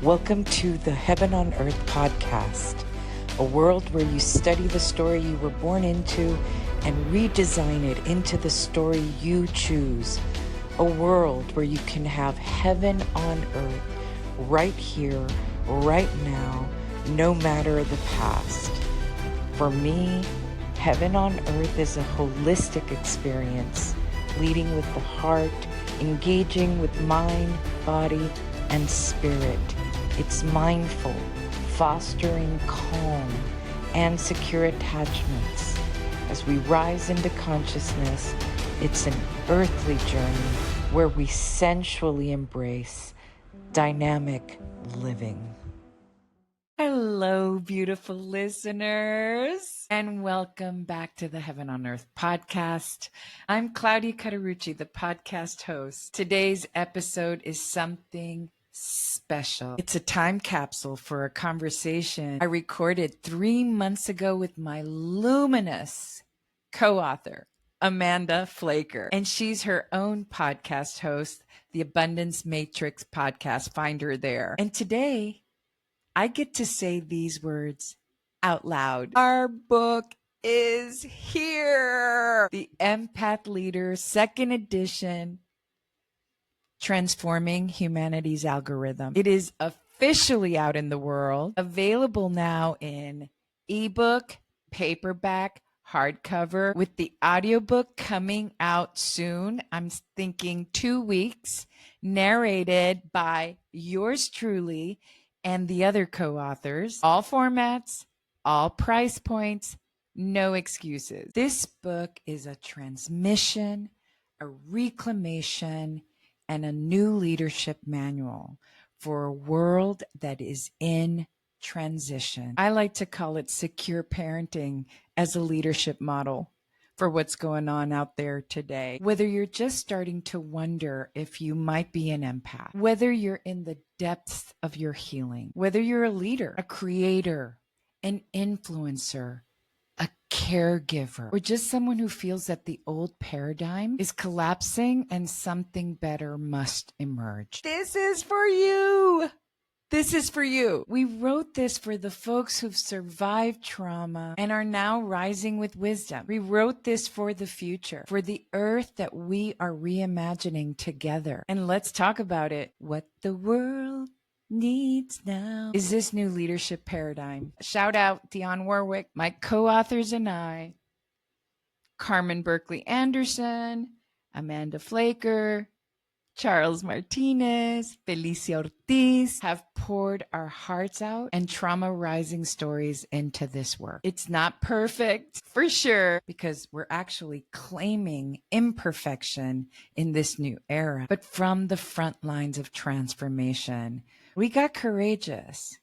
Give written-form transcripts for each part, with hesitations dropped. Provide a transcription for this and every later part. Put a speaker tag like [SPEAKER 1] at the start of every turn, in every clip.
[SPEAKER 1] Welcome to the Heaven on Earth podcast, a world where you study the story you were born into and redesign it into the story you choose. A world where you can have heaven on earth right here, right now, no matter the past. For me, heaven on earth is a holistic experience, leading with the heart, engaging with mind, body, and spirit. It's mindful, fostering calm and secure attachments. As we rise into consciousness, it's an earthly journey where we sensually embrace dynamic living. Hello, beautiful listeners, and welcome back to the Heaven on Earth podcast. I'm Claudia Cauterucci, the podcast host. Today's episode is something special. It's a time capsule for a conversation I recorded 3 months ago with my luminous co-author, Amanda Flaker. And she's her own podcast host, the Abundance Matrix podcast. Find her there. And today, I get to say these words out loud. Our book is here. The Empath Leader, second edition, Transforming Humanity's Algorithm. It is officially out in the world, available now in ebook, paperback, hardcover, with the audiobook coming out soon. I'm thinking 2 weeks, narrated by yours truly and the other co-authors. All formats, all price points, no excuses. This book is a transmission, a reclamation, and a new leadership manual for a world that is in transition. I like to call it secure parenting as a leadership model for what's going on out there today. Whether you're just starting to wonder if you might be an empath, whether you're in the depths of your healing, whether you're a leader, a creator, an influencer, a caregiver, or just someone who feels that the old paradigm is collapsing and something better must emerge. This is for you. This is for you. We wrote this for the folks who've survived trauma and are now rising with wisdom. We wrote this for the future, for the earth that we are reimagining together. And let's talk about it. What the world needs now is this new leadership paradigm. Shout out Dionne Warwick, my co-authors and I, Carmen Berkeley Anderson, Amanda Flaker, Charles Martinez, Felicia Ortiz have poured our hearts out and trauma rising stories into this work. It's not perfect for sure, because we're actually claiming imperfection in this new era. But from the front lines of transformation, we got courageous.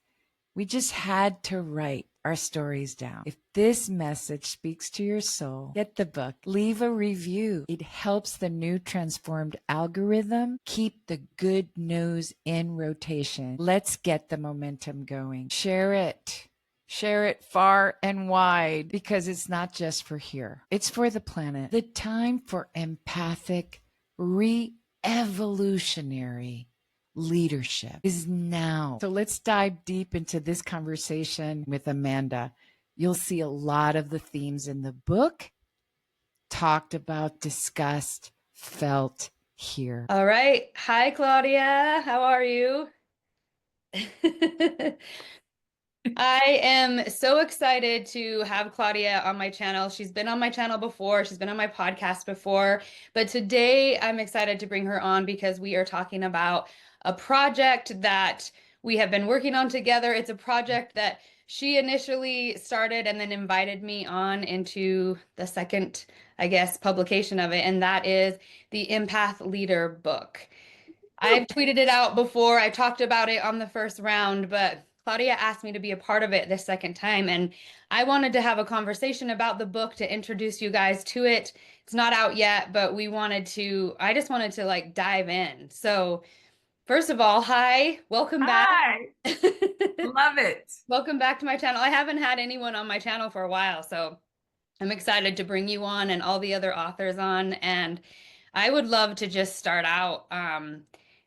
[SPEAKER 1] We just had to write our stories down. If this message speaks to your soul, get the book, leave a review. It helps the new transformed algorithm keep the good news in rotation. Let's get the momentum going. Share it. Share it far and wide, because it's not just for here. It's for the planet. The time for empathic, re-evolutionary leadership is now. So let's dive deep into this conversation with Amanda. You'll see a lot of the themes in the book talked about, discussed, felt here.
[SPEAKER 2] All right. Hi, Claudia. How are you? I am so excited to have Claudia on my channel. She's been on my channel before. She's been on my podcast before. But today I'm excited to bring her on because we are talking about a project that we have been working on together. It's a project that she initially started and then invited me on into the second, I guess, publication of it. And that is the Empath Leader book. I've tweeted it out before. I talked about it on the first round, but Claudia asked me to be a part of it this second time, and I wanted to have a conversation about the book to introduce you guys to it. It's not out yet, but I just wanted to like dive in. So first of all, hi, welcome back.
[SPEAKER 1] Hi, love it.
[SPEAKER 2] Welcome back to my channel. I haven't had anyone on my channel for a while, so I'm excited to bring you on and all the other authors on. And I would love to just start out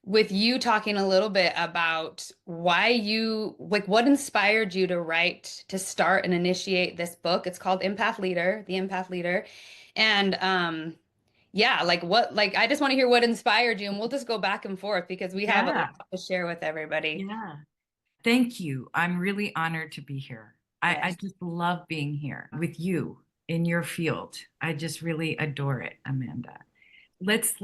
[SPEAKER 2] with you talking a little bit about why you, like, what inspired you to write, to start and initiate this book. It's called Empath Leader, The Empath Leader. And yeah, like what, like, I just want to hear what inspired you, and we'll just go back and forth because we have a
[SPEAKER 3] Yeah,
[SPEAKER 2] lot to share with everybody.
[SPEAKER 3] yeah. Thank you. I'm really honored to be here. I
[SPEAKER 2] Yes.
[SPEAKER 3] just love being here with you in your field. I just really adore it, Amanda. Let's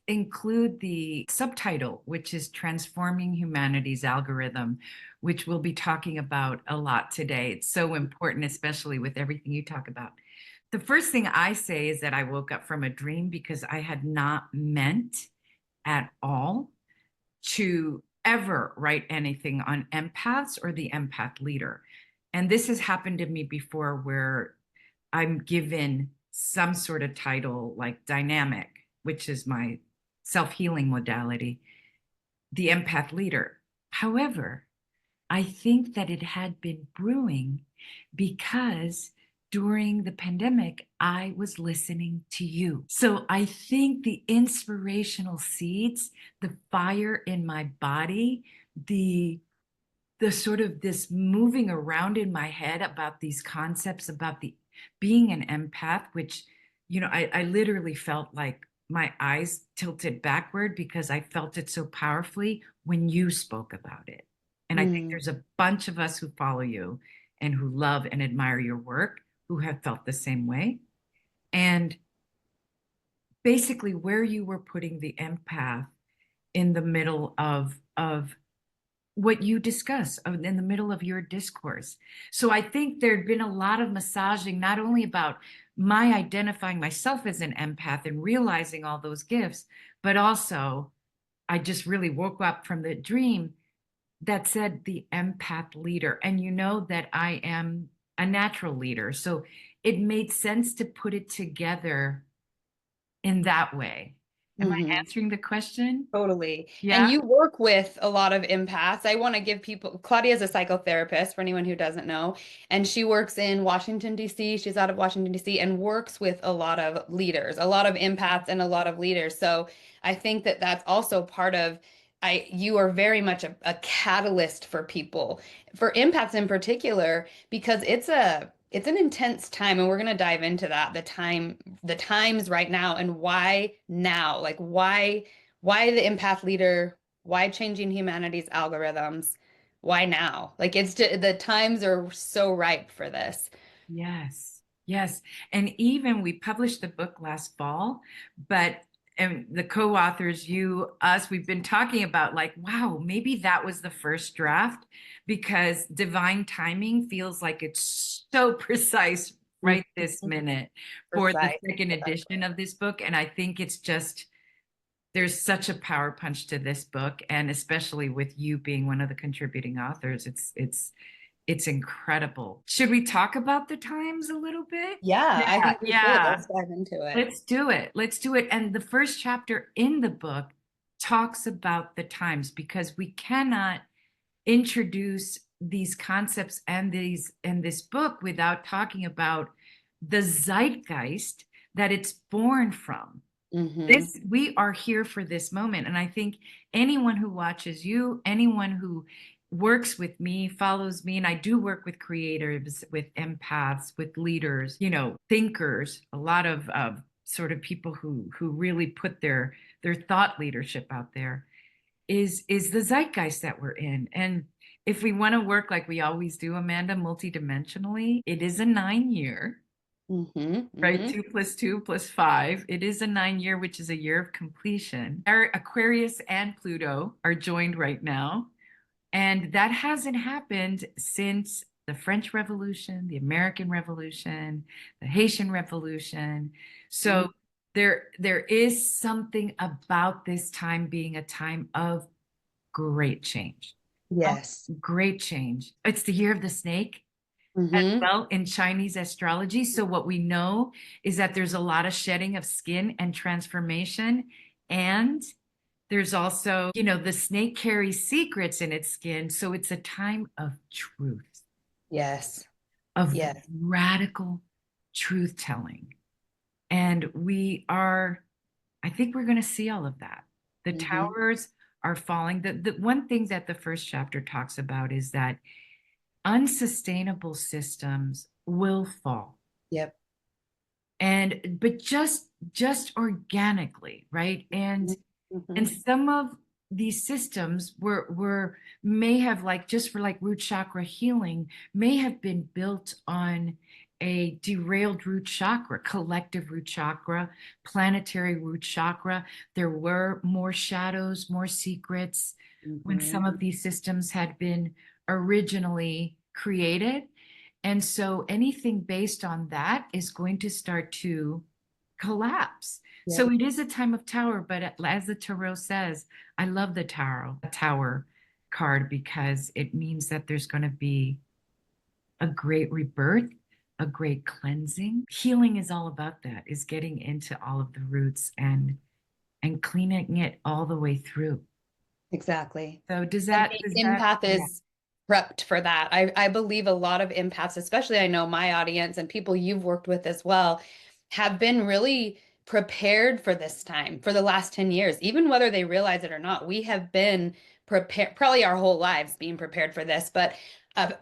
[SPEAKER 3] include the subtitle, which is Transforming Humanity's Algorithm, which we'll be talking about a lot today. It's so important, especially with everything you talk about. The first thing I say is that I woke up from a dream because I had not meant at all to ever write anything on empaths or the empath leader. And this has happened to me before where I'm given some sort of title like dynamic, which is my self healing modality, the empath leader. However, I think that it had been brewing because during the pandemic, I was listening to you. So I think the inspirational seeds, the fire in my body, the sort of this moving around in my head about these concepts about the being an empath, which, I literally felt like my eyes tilted backward because I felt it so powerfully when you spoke about it. And I think
[SPEAKER 2] Mm,
[SPEAKER 3] there's a bunch of us who follow you and who love and admire your work who have felt the same way. And basically where you were putting the empath in the middle of what you discuss in the middle of your discourse. So I think there'd been a lot of massaging, not only about my identifying myself as an empath and realizing all those gifts, but also I just really woke up from the dream that said the empath leader. And you know that I am a natural leader. So it made sense to put it together in that way. Am I
[SPEAKER 2] mhm.
[SPEAKER 3] answering the question?
[SPEAKER 2] Totally. And
[SPEAKER 3] Yeah.
[SPEAKER 2] you work with a lot of empaths. I want to give people, Claudia is a psychotherapist for anyone who doesn't know, and she works in Washington, D.C. She's out of Washington, D.C., and works with a lot of leaders, a lot of empaths and a lot of leaders. So I think that that's also part of, you are very much a catalyst for people, for empaths in particular, because it's an intense time, and we're going to dive into that, the times right now, and why now, like why the empath leader, why changing humanity's algorithms, why now, like it's just, the times are so ripe for this.
[SPEAKER 3] Yes, yes. And even we published the book last fall, but and the co-authors, you, us, we've been talking about like, wow, maybe that was the first draft because divine timing feels like it's so precise right this
[SPEAKER 2] Mhm.
[SPEAKER 3] minute for the
[SPEAKER 2] Precise.
[SPEAKER 3] second edition of this book. And I think it's just there's such a power punch to this book, and especially with you being one of the contributing authors, it's incredible. Should we talk about the times a little bit?
[SPEAKER 2] Yeah, I
[SPEAKER 3] Yeah,
[SPEAKER 2] think we should.
[SPEAKER 3] yeah.
[SPEAKER 2] Let's dive into it.
[SPEAKER 3] Let's do it. Let's do it. And the first chapter in the book talks about the times because we cannot introduce these concepts and these in this book without talking about the zeitgeist that it's born from.
[SPEAKER 2] Hmm.
[SPEAKER 3] This we are here for this moment, and I think anyone who watches you, anyone who works with me, follows me, and I do work with creatives, with empaths, with leaders, thinkers, a lot of sort of people who really put their thought leadership out there, is the zeitgeist that we're in. And if we want to work like we always do, Amanda, multidimensionally, it is a 9 year,
[SPEAKER 2] Hmm.
[SPEAKER 3] right?
[SPEAKER 2] Hmm.
[SPEAKER 3] 2 + 2 + 5. It is a 9 year, which is a year of completion. Our Aquarius and Pluto are joined right now. And that hasn't happened since the French Revolution, the American Revolution, the Haitian Revolution. So there is something about this time being a time of great change. Of
[SPEAKER 2] Yes.
[SPEAKER 3] great change. It's the year of the snake as
[SPEAKER 2] Hmm.
[SPEAKER 3] well in Chinese astrology. So what we know is that there's a lot of shedding of skin and transformation. And there's also, the snake carries secrets in its skin. So it's a time of truth,
[SPEAKER 2] Yes.
[SPEAKER 3] of
[SPEAKER 2] Yes.
[SPEAKER 3] radical truth telling. And I think we're going to see all of that. The
[SPEAKER 2] Hmm.
[SPEAKER 3] towers are falling. The one thing that the first chapter talks about is that unsustainable systems will fall.
[SPEAKER 2] Yep.
[SPEAKER 3] But just organically, right? And some of these systems were may have, like, just for like root chakra healing, may have been built on a derailed root chakra, collective root chakra, planetary root chakra. There were more shadows, more secrets when some of these systems had been originally created. And so anything based on that is going to start to collapse.
[SPEAKER 2] Yep.
[SPEAKER 3] So it is a time of tower, but as the tarot says, I love the tower card, because it means that there's going to be a great rebirth, a great cleansing. Healing is all about that, is getting into all of the roots and cleaning it all the way through.
[SPEAKER 2] Exactly.
[SPEAKER 3] So does
[SPEAKER 2] And
[SPEAKER 3] that,
[SPEAKER 2] the empath is prepped for that. I believe a lot of empaths, especially I know my audience and people you've worked with as well, have been really prepared for this time for the last 10 years. Even whether they realize it or not, we have been prepared, probably our whole lives being prepared for this. But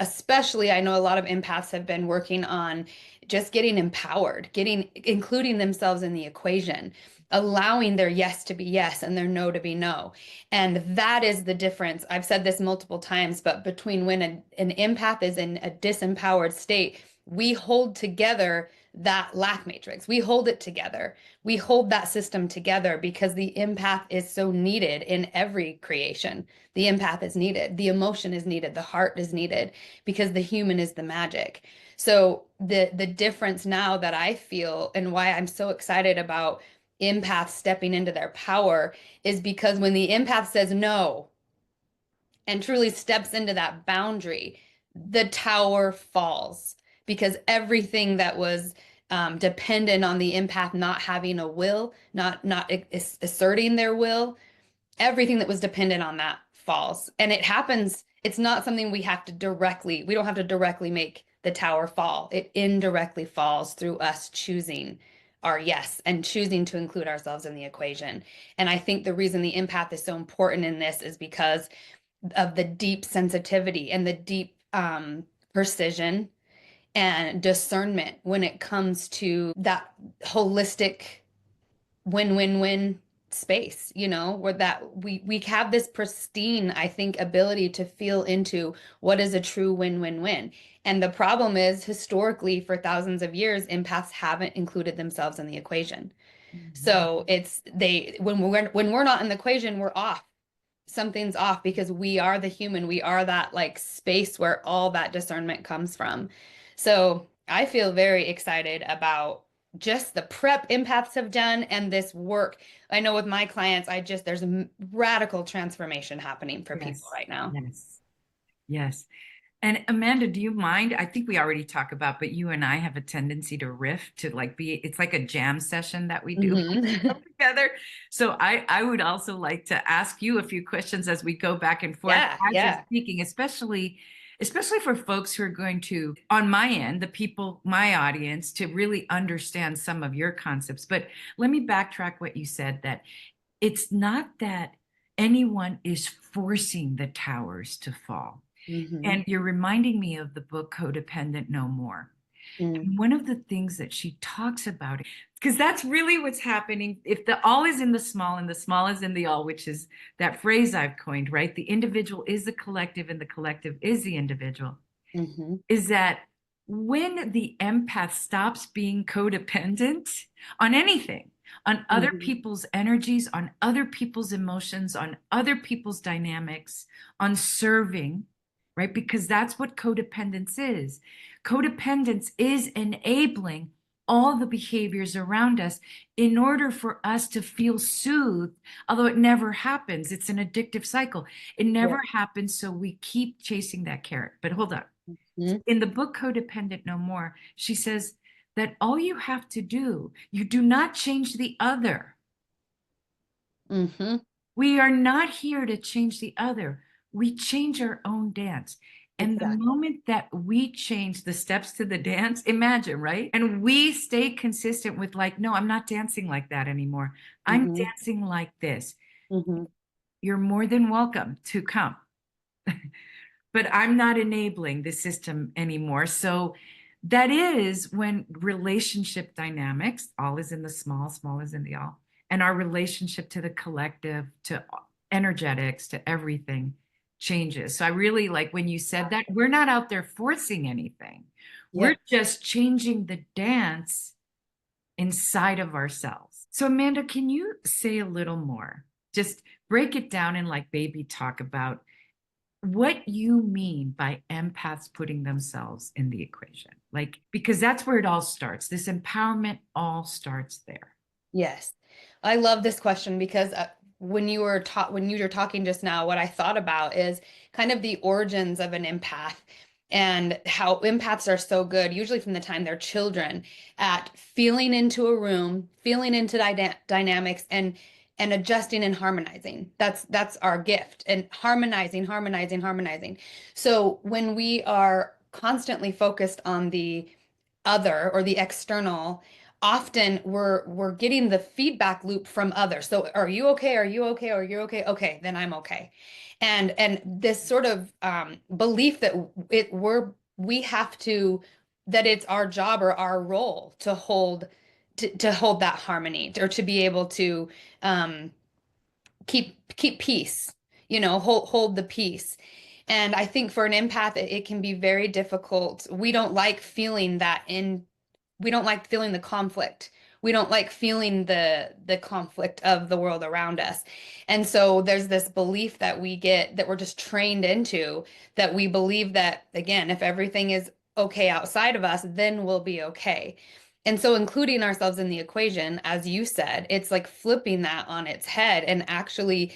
[SPEAKER 2] especially, I know a lot of empaths have been working on just getting empowered, including themselves in the equation, allowing their yes to be yes and their no to be no. And that is the difference. I've said this multiple times, but between when an empath is in a disempowered state, we hold together that lack matrix. We hold it together. We hold that system together because the empath is so needed in every creation. The empath is needed. The emotion is needed. The heart is needed, because the human is the magic. So the difference now that I feel, and why I'm so excited about empaths stepping into their power, is because when the empath says no and truly steps into that boundary, the tower falls, because everything that was dependent on the empath not having a will, not asserting their will, everything that was dependent on that falls. And it happens. It's not something we don't have to directly make the tower fall. It indirectly falls through us choosing our yes and choosing to include ourselves in the equation. And I think the reason the empath is so important in this is because of the deep sensitivity and the deep precision and discernment when it comes to that holistic win-win-win space, where that we have this pristine, I think, ability to feel into what is a true win-win-win. And the problem is, historically, for thousands of years, empaths haven't included themselves in the equation. So when we're not in the equation, we're off. Something's off, because we are the human. We are that like space where all that discernment comes from. So I feel very excited about just the prep empaths have done and this work. I know with my clients, there's a radical transformation happening for people right now.
[SPEAKER 3] Yes. And Amanda, do you mind? I think we already talked about, but you and I have a tendency to riff, to like it's like a jam session that we do together. So I would also like to ask you a few questions as we go back and forth as you're speaking, especially for folks who are going to, on my end, the people, my audience, to really understand some of your concepts. But let me backtrack what you said, that it's not that anyone is forcing the towers to fall. And you're reminding me of the book Codependent No More. And one of the things that she talks about, because that's really what's happening. If the all is in the small and the small is in the all, which is that phrase I've coined, right? The individual is the collective and the collective is the individual. Is that when the empath stops being codependent on anything, on other people's energies, on other people's emotions, on other people's dynamics, on serving, right? Because that's what codependence is. Codependence is enabling all the behaviors around us in order for us to feel soothed, although it never happens. It's an addictive cycle. It never happens, so we keep chasing that carrot. But hold on. In the book Codependent No More, she says that all you have to do, you do not change the other. We are not here to change the other. We change our own dance. And the moment that we change the steps to the dance, imagine, right? And we stay consistent with like, no, I'm not dancing like that anymore. I'm dancing like this. you're more than welcome to come. But I'm not enabling the system anymore. So that is when relationship dynamics, all is in the small, small is in the all, and our relationship to the collective, to energetics, to everything changes. So I really like when you said that. We're not out there forcing anything. We're just changing the dance inside of ourselves. So Amanda, can you say a little more? Just break it down in like baby talk about what you mean by empaths putting themselves in the equation. Like, because that's where it all starts. This empowerment all starts there.
[SPEAKER 2] Yes. I love this question because when you were talking just now, what I thought about is kind of the origins of an empath and how empaths are so good, usually from the time they're children, at feeling into a room, feeling into dynamics and adjusting and harmonizing. That's our gift. And harmonizing. So when we are constantly focused on the other or the external, often we're getting the feedback loop from others. So are you okay? Are you okay? Are you okay? Okay, then I'm okay. And this sort of belief that we have to, that it's our job or our role to hold that harmony, or to be able to keep peace, hold the peace. And I think for an empath, it can be very difficult. We don't like feeling we don't like feeling the conflict. We don't like feeling the conflict of the world around us. And so there's this belief that we get, that we're just trained into, that we believe that, again, if everything is okay outside of us, then we'll be okay. And so including ourselves in the equation, as you said, it's like flipping that on its head and actually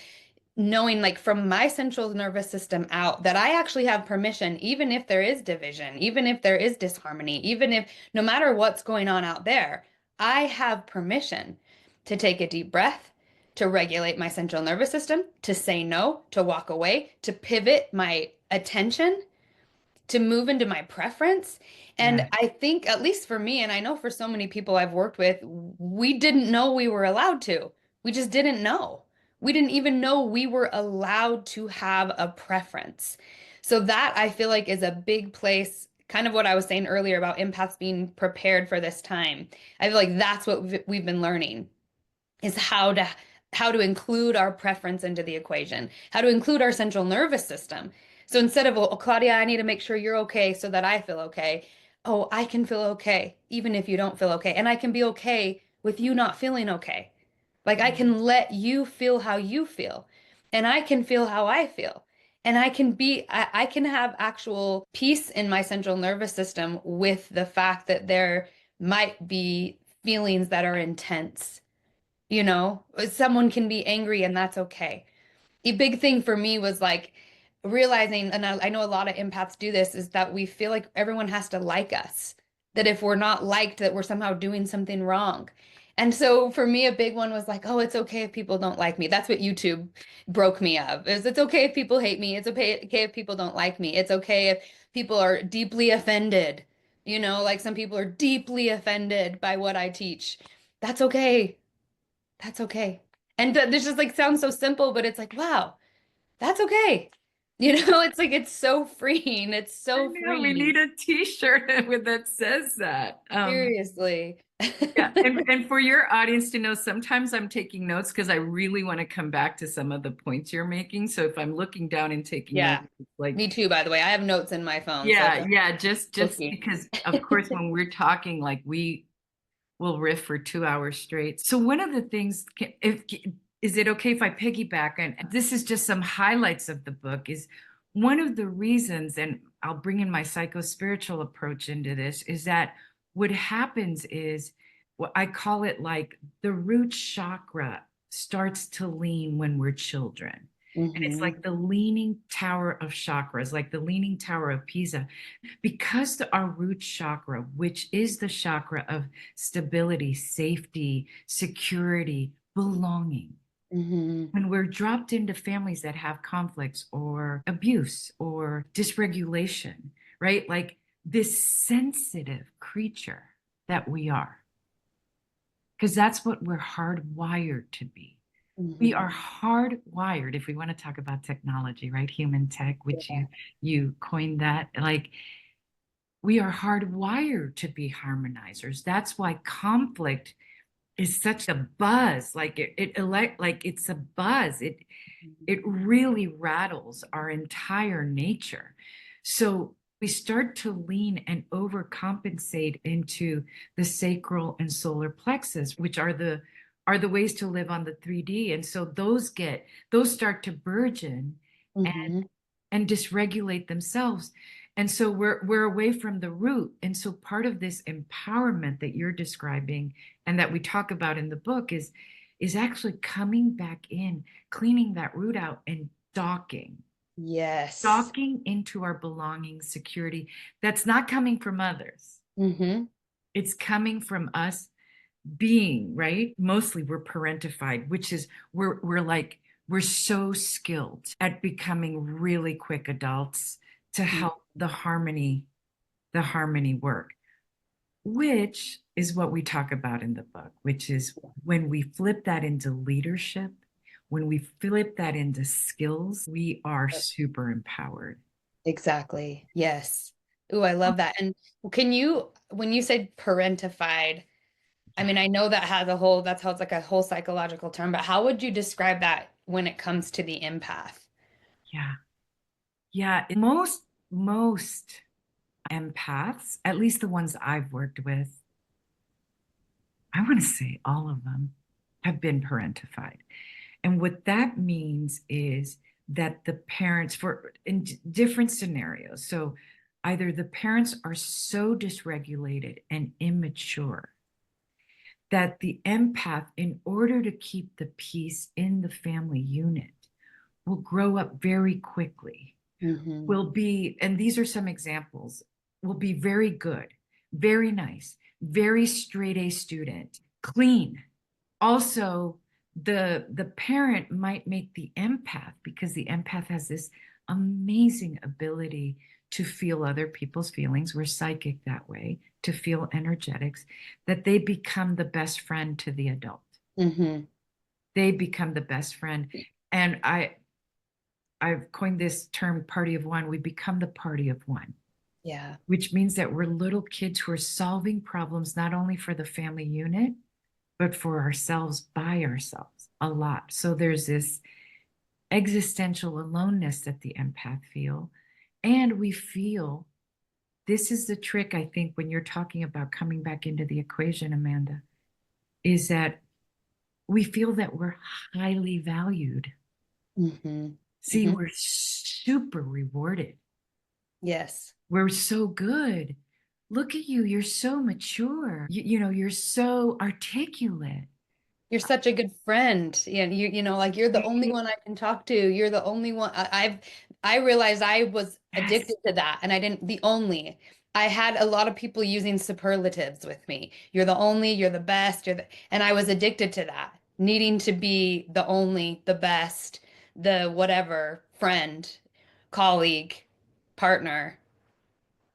[SPEAKER 2] knowing, like, from my central nervous system out, that I actually have permission, even if there is division, even if there is disharmony, even if, no matter what's going on out there, I have permission to take a deep breath, to regulate my central nervous system, to say no, to walk away, to pivot my attention, to move into my preference. And I think, at least for me, and I know for so many people I've worked with, we didn't know we were allowed to. We just didn't know. We didn't even know we were allowed to have a preference. So that, I feel like, is a big place, kind of what I was saying earlier about empaths being prepared for this time. I feel like that's what we've been learning, is how to include our preference into the equation, how to include our central nervous system. So instead of, oh, Claudia, I need to make sure you're okay so that I feel okay. Oh, I can feel okay even if you don't feel okay. And I can be okay with you not feeling okay. Like, I can let you feel how you feel, and I can feel how I feel. And I can have actual peace in my central nervous system with the fact that there might be feelings that are intense. Someone can be angry, and that's okay. A big thing for me was like realizing, and I know a lot of empaths do this, is that we feel like everyone has to like us, that if we're not liked, that we're somehow doing something wrong. And so for me, a big one was like, oh, it's okay if people don't like me. That's what YouTube broke me of, is it's okay if people hate me. It's okay if people don't like me. It's okay if people are deeply offended. Like, some people are deeply offended by what I teach. That's okay. That's okay. And this just like sounds so simple, but it's like, wow, that's okay. It's like, it's so freeing. It's
[SPEAKER 3] I
[SPEAKER 2] so
[SPEAKER 3] know, we
[SPEAKER 2] freeing.
[SPEAKER 3] need a t-shirt with that says that.
[SPEAKER 2] Seriously.
[SPEAKER 3] Yeah, and for your audience to know, sometimes I'm taking notes because I really want to come back to some of the points you're making. So if I'm looking down and taking
[SPEAKER 2] Yeah.
[SPEAKER 3] notes, it's like,
[SPEAKER 2] Me too, by the way. I have notes in my phone, so
[SPEAKER 3] yeah, just
[SPEAKER 2] looking.
[SPEAKER 3] because of course when we're talking, like, we will riff for 2 hours straight. So one of the things, if is it okay if I piggyback? And this is just some highlights of the book. Is one of the reasons, and I'll bring in my psycho-spiritual approach into this, is that what happens is, what I call it, like, the root chakra starts to lean when we're children. And it's like the leaning tower of chakras, like the leaning tower of Pisa, because our root chakra, which is the chakra of stability, safety, security, belonging. When we're dropped into families that have conflicts or abuse or dysregulation, right? Like, this sensitive creature that we are, because that's what we're hardwired to be. We are hardwired, if we want to talk about technology, right? Human tech, which you coined that. Like, we are hardwired to be harmonizers. That's why conflict is such a buzz. Like like it's a buzz. It really rattles our entire nature. So we start to lean and overcompensate into the sacral and solar plexus, which are the ways to live on the 3D. And so those start to burgeon and dysregulate themselves. And so we're away from the root. And so part of this empowerment that you're describing and that we talk about in the book is actually coming back in, cleaning that root out and docking.
[SPEAKER 2] Yes.
[SPEAKER 3] Docking into our belonging, security. That's not coming from others. It's coming from us being, right? Mostly we're parentified, which is we're so skilled at becoming really quick adults to help the harmony work, which is what we talk about in the book, which is when we flip that into leadership, when we flip that into skills, we are super empowered.
[SPEAKER 2] Exactly. Yes. Ooh, I love that. And can you, when you said parentified, I mean, I know that that's how it's like a whole psychological term, but how would you describe that when it comes to the empath?
[SPEAKER 3] Yeah. Yeah. Most empaths, at least the ones I've worked with, I want to say all of them have been parentified. And what that means is that the parents, in different scenarios, so either the parents are so dysregulated and immature that the empath, in order to keep the peace in the family unit, will grow up very quickly, will be, and these are some examples, will be very good, very nice, very straight A student, clean. Also, the parent might make the empath, because the empath has this amazing ability to feel other people's feelings. We're psychic that way, to feel energetics, that they become the best friend to the adult. They become the best friend. And I've coined this term, party of one. We become the party of one.
[SPEAKER 2] Yeah.
[SPEAKER 3] Which means that we're little kids who are solving problems, not only for the family unit, but for ourselves, by ourselves, a lot. So there's this existential aloneness that the empath feel. And we feel, this is the trick, I think, when you're talking about coming back into the equation, Amanda, is that we feel that we're highly valued. See, we're super rewarded.
[SPEAKER 2] Yes.
[SPEAKER 3] We're so good. Look at you. You're so mature. You're so articulate.
[SPEAKER 2] You're such a good friend. You know, like you're the only one I can talk to. You're the only one. I realized I was addicted to that, and I had a lot of people using superlatives with me. You're the only, you're the best, and I was addicted to that, needing to be the only, the best, the whatever, friend, colleague, partner.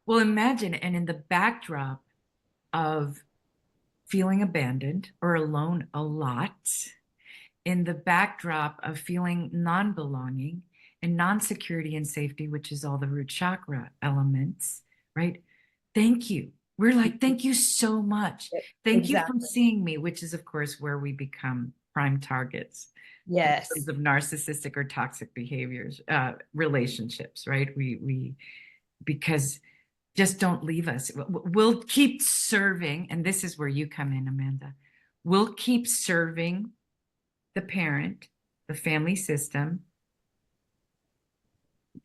[SPEAKER 3] Well, imagine, and in the backdrop of feeling abandoned or alone a lot, in the backdrop of feeling non-belonging and non-security and safety, which is all the root chakra elements, right? Thank you. We're like, thank you so much. Thank you for seeing me, which is, of course, where we become prime targets.
[SPEAKER 2] Yes.
[SPEAKER 3] In terms of narcissistic or toxic behaviors, relationships, right? Because just don't leave us. We'll keep serving. And this is where you come in, Amanda. We'll keep serving the parent, the family system,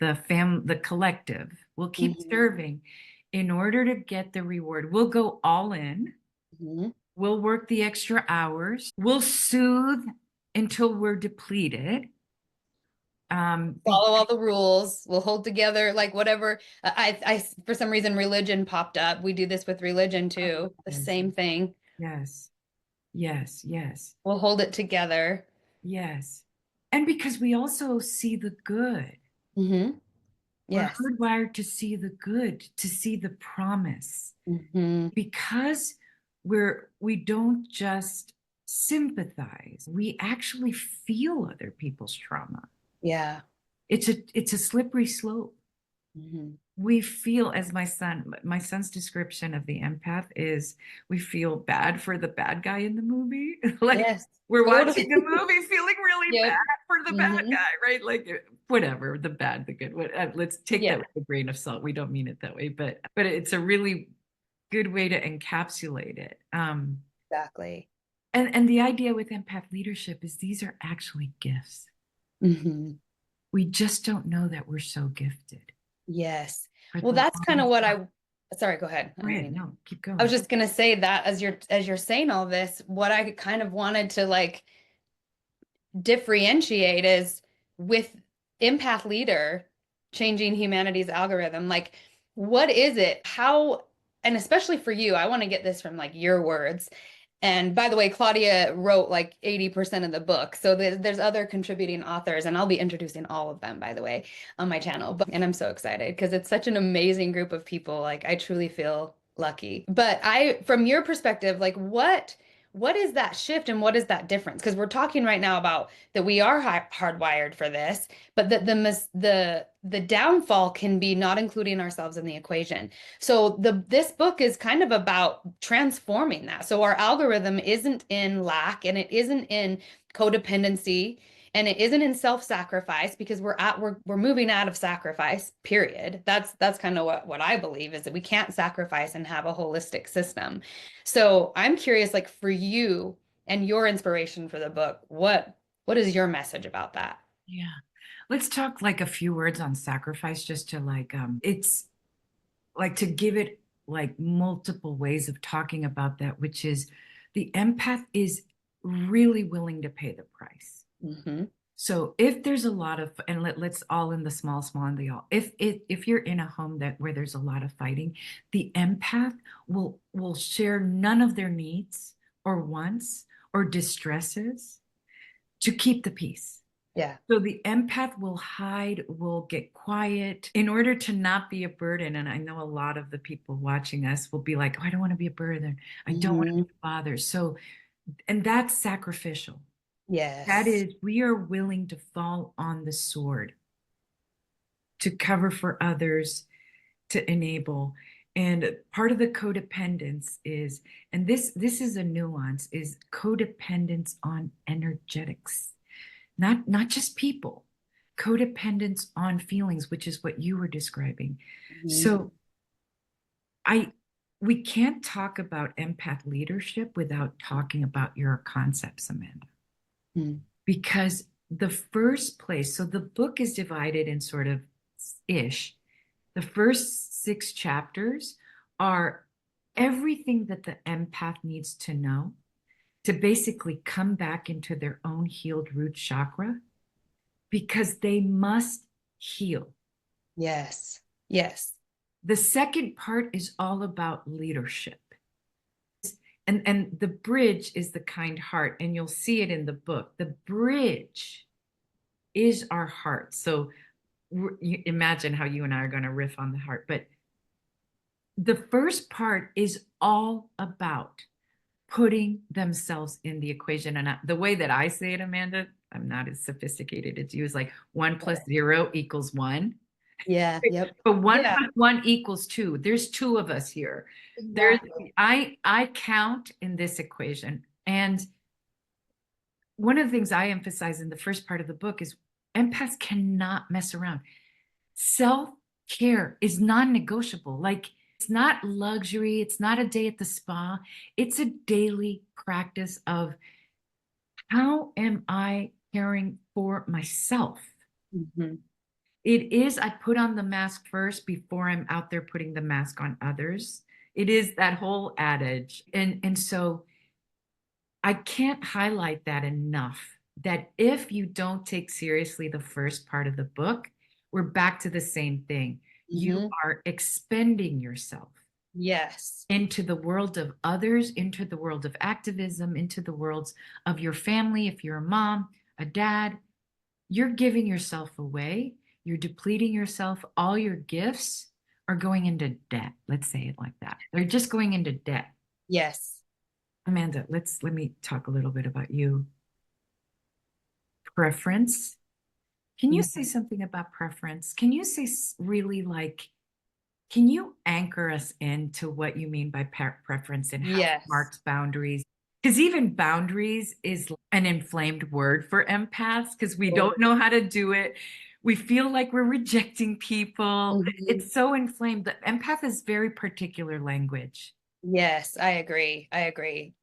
[SPEAKER 3] the collective. We'll keep serving in order to get the reward. We'll go all in. We'll work the extra hours. We'll soothe until we're depleted.
[SPEAKER 2] Follow all the rules. We'll hold together, like whatever. I for some reason religion popped up. We do this with religion too. The same thing.
[SPEAKER 3] Yes.
[SPEAKER 2] We'll hold it together.
[SPEAKER 3] Yes. And because we also see the good.
[SPEAKER 2] Yes.
[SPEAKER 3] We're hardwired to see the good, to see the promise. Because we don't just sympathize. We actually feel other people's trauma.
[SPEAKER 2] Yeah.
[SPEAKER 3] It's a slippery slope.
[SPEAKER 2] Mm-hmm.
[SPEAKER 3] We feel, as my son's description of the empath is, we feel bad for the bad guy in the movie. Like
[SPEAKER 2] Yes.
[SPEAKER 3] we're
[SPEAKER 2] Totally.
[SPEAKER 3] watching a movie feeling really
[SPEAKER 2] Yep.
[SPEAKER 3] bad for the bad
[SPEAKER 2] Mm-hmm.
[SPEAKER 3] guy, right? Like whatever, the bad, the good. Let's take
[SPEAKER 2] Yeah.
[SPEAKER 3] that with a grain of salt. We don't mean it that way, but it's a really good way to encapsulate it.
[SPEAKER 2] Exactly.
[SPEAKER 3] And the idea with empath leadership is these are actually gifts.
[SPEAKER 2] Mm-hmm.
[SPEAKER 3] We just don't know that we're so gifted.
[SPEAKER 2] Yes.
[SPEAKER 3] For
[SPEAKER 2] Well,
[SPEAKER 3] the
[SPEAKER 2] that's kind of
[SPEAKER 3] longest
[SPEAKER 2] what
[SPEAKER 3] time.
[SPEAKER 2] sorry, go ahead. I
[SPEAKER 3] Go
[SPEAKER 2] don't
[SPEAKER 3] ahead.
[SPEAKER 2] mean
[SPEAKER 3] No, keep
[SPEAKER 2] I was
[SPEAKER 3] going.
[SPEAKER 2] just gonna say that as you're saying all this, what I kind of wanted to like differentiate is with Empath Leader changing humanity's algorithm. Like, what is it? How, and especially for you, I want to get this from like your words. And by the way, Claudia wrote like 80% of the book. So there's other contributing authors, and I'll be introducing all of them, by the way, on my channel. And I'm so excited because it's such an amazing group of people. Like, I truly feel lucky. But from your perspective, like what is that shift and what is that difference? Because we're talking right now about that we are hardwired for this, but that the downfall can be not including ourselves in the equation. So this book is kind of about transforming that. So our algorithm isn't in lack and it isn't in codependency and it isn't in self-sacrifice because we're moving out of sacrifice, period. That's kind of what I believe is that we can't sacrifice and have a holistic system. So I'm curious, like for you and your inspiration for the book, what is your message about that?
[SPEAKER 3] Yeah. Let's talk like a few words on sacrifice just to like it's like to give it like multiple ways of talking about that, which is the empath is really willing to pay the price.
[SPEAKER 2] Mm-hmm.
[SPEAKER 3] So if there's a lot of, and let's all in the small and the all, if you're in a home where there's a lot of fighting, the empath will share none of their needs or wants or distresses to keep the peace.
[SPEAKER 2] Yeah.
[SPEAKER 3] So the empath will hide, will get quiet in order to not be a burden. And I know a lot of the people watching us will be like, oh, I don't want to be a burden. I don't want to
[SPEAKER 2] Mm-hmm.
[SPEAKER 3] be bothered. So, and that's sacrificial. That
[SPEAKER 2] Yes.
[SPEAKER 3] is, we are willing to fall on the sword to cover for others, to enable. And part of the codependence is, and this is a nuance, is codependence on energetics, not just people, codependence on feelings, which is what you were describing.
[SPEAKER 2] Mm-hmm.
[SPEAKER 3] So we can't talk about empath leadership without talking about your concepts, Amanda.
[SPEAKER 2] Mm-hmm.
[SPEAKER 3] Because the first place, so the book is divided in sort of ish. The first 6 chapters are everything that the empath needs to know to basically come back into their own healed root chakra because they must heal.
[SPEAKER 2] Yes. Yes.
[SPEAKER 3] The second part is all about leadership. And the bridge is the kind heart, and you'll see it in the book. The bridge is our heart. So you imagine how you and I are going to riff on the heart. But the first part is all about putting themselves in the equation. And the way that I say it, Amanda, I'm not as sophisticated as you, is like 1 + 0 = 1.
[SPEAKER 2] Yeah. Yep.
[SPEAKER 3] But 1
[SPEAKER 2] Yeah.
[SPEAKER 3] + 1 = 2. There's 2 of us here.
[SPEAKER 2] Exactly.
[SPEAKER 3] I count in this equation. And one of the things I emphasize in the first part of the book is empaths cannot mess around. Self-care is non-negotiable. Like it's not luxury. It's not a day at the spa. It's a daily practice of how am I caring for myself?
[SPEAKER 2] Mm-hmm.
[SPEAKER 3] It is, I put on the mask first before I'm out there putting the mask on others. It is that whole adage. And so I can't highlight that enough, that if you don't take seriously the first part of the book, we're back to the same thing. You
[SPEAKER 2] Mm-hmm.
[SPEAKER 3] are expending yourself
[SPEAKER 2] Yes.
[SPEAKER 3] into the world of others, into the world of activism, into the worlds of your family. If you're a mom, a dad, you're giving yourself away. You're depleting yourself. All your gifts are going into debt. Let's say it like that. They're just going into debt.
[SPEAKER 2] Yes.
[SPEAKER 3] Amanda, let me talk a little bit about you. Preference. Can you say something about preference? Can you say really like, can you anchor us into what you mean by preference and how it
[SPEAKER 2] Yes.
[SPEAKER 3] marks boundaries? Because even boundaries is an inflamed word for empaths because we don't know how to do it. We feel like we're rejecting people. It's so inflamed. The empath is very particular language.
[SPEAKER 2] Yes, I agree. I agree.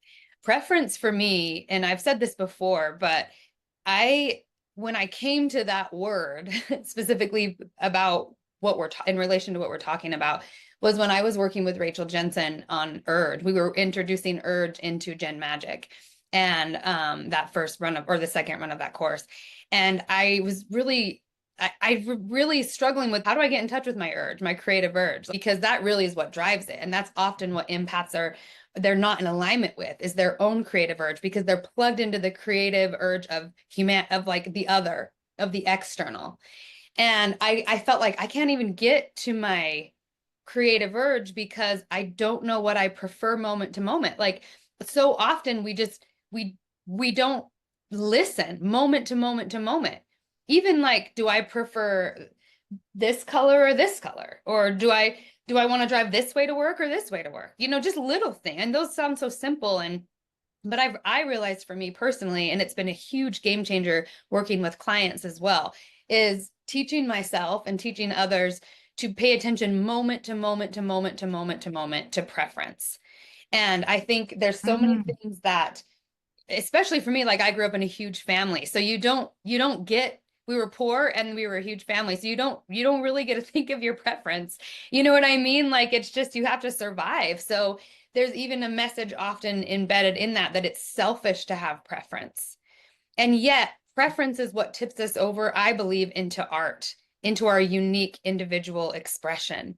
[SPEAKER 2] Preference for me, and I've said this before, but when I came to that word specifically about what we're in relation to what we're talking about, was when I was working with Rachel Jensen on Urge. We were introducing Urge into Gen Magic, and that first run of, or the second run of that course. And I was really really struggling with, how do I get in touch with my urge, my creative urge? Because that really is what drives it. And that's often what empaths they're not in alignment with, is their own creative urge, because they're plugged into the creative urge of like the other, of the external. And I felt like I can't even get to my creative urge because I don't know what I prefer moment to moment. Like, so often we don't listen moment to moment to moment. Even like, do I prefer this color or this color? Or do I want to drive this way to work or this way to work? Just little thing. And those sound so simple. But I realized for me personally, and it's been a huge game changer working with clients as well, is teaching myself and teaching others to pay attention moment to moment to moment to moment to moment to preference. And I think there's so many things that, especially for me, like I grew up in a huge family. So you don't get, we were poor and we were a huge family. So you don't really get to think of your preference. You know what I mean? Like, it's just, you have to survive. So there's even a message often embedded in that it's selfish to have preference. And yet preference is what tips us over, I believe, into art, into our unique individual expression.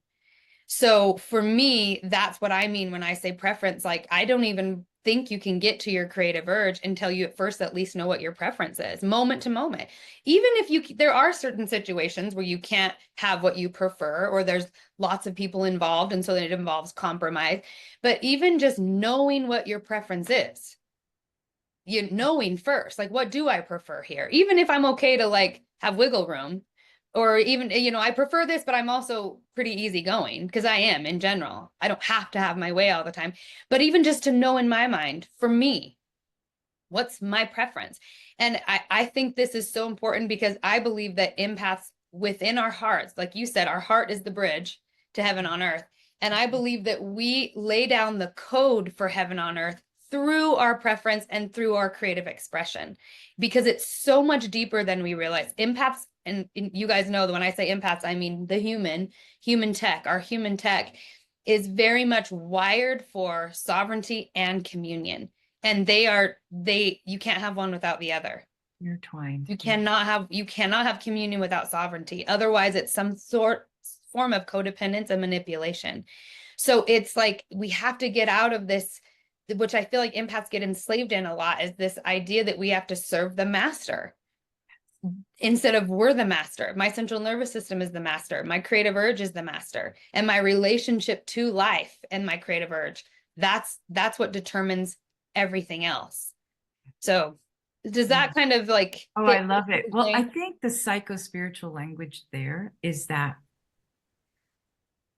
[SPEAKER 2] So for me, that's what I mean when I say preference. Like, I don't even think you can get to your creative urge until you at first at least know what your preference is, moment to moment. Even if there are certain situations where you can't have what you prefer, or there's lots of people involved, and so it involves compromise. But even just knowing what your preference is, knowing first, like, what do I prefer here? Even if I'm okay to like have wiggle room, or even, I prefer this, but I'm also pretty easygoing because I am in general. I don't have to have my way all the time. But even just to know in my mind, for me, what's my preference? And I think this is so important because I believe that empaths within our hearts, like you said, our heart is the bridge to heaven on earth. And I believe that we lay down the code for heaven on earth through our preference and through our creative expression, because it's so much deeper than we realize. Empaths, and you guys know that when I say empaths, I mean the human tech. Our human tech is very much wired for sovereignty and communion. And you can't have one without the other.
[SPEAKER 3] Intertwined.
[SPEAKER 2] You cannot have communion without sovereignty. Otherwise, it's some form of codependence and manipulation. So it's like, we have to get out of this, which I feel like empaths get enslaved in a lot, is this idea that we have to serve the master instead of we're the master. My central nervous system is the master. My creative urge is the master. And my relationship to life and my creative urge, that's what determines everything else. So does that kind of like...
[SPEAKER 3] Oh, I love it. Well, I think the psycho-spiritual language there is that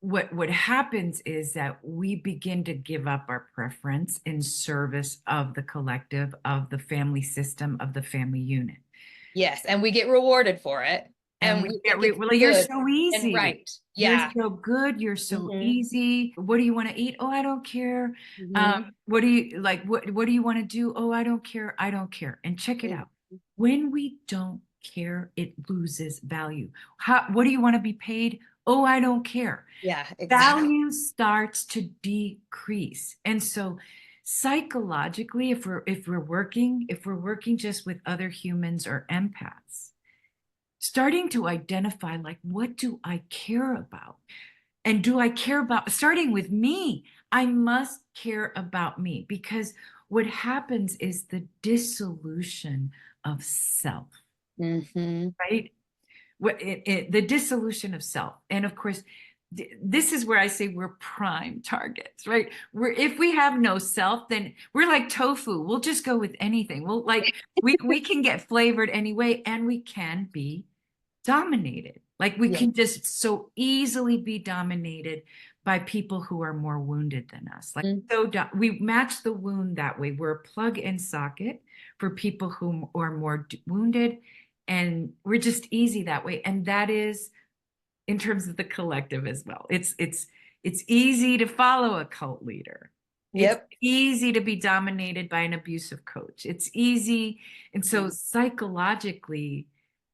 [SPEAKER 3] what happens is that we begin to give up our preference in service of the collective, of the family system, of the family unit.
[SPEAKER 2] Yes, and we get rewarded for it.
[SPEAKER 3] And we get well, you're so easy.
[SPEAKER 2] And right. Yeah.
[SPEAKER 3] You're so good. You're so easy. What do you want to eat? Oh, I don't care. What do you like? What do you want to do? Oh, I don't care. I don't care. And check it out. When we don't care, it loses value. What do you want to be paid? Oh, I don't care.
[SPEAKER 2] Yeah, exactly.
[SPEAKER 3] Value starts to decrease. And so psychologically, if we're working just with other humans or empaths, starting to identify, like, what do I care about? And do I care about, starting with me, I must care about me, because what happens is the dissolution of self, right? The dissolution of self. And of course, this is where I say we're prime targets, right? If we have no self, then we're like tofu. We'll just go with anything. We can get flavored anyway, and we can be dominated. Like we can just so easily be dominated by people who are more wounded than us. Like we match the wound that way. We're a plug and socket for people who are more wounded, and we're just easy that way. And that is in terms of the collective as well. It's easy to follow a cult leader. It's easy to be dominated by an abusive coach. It's easy. And so psychologically,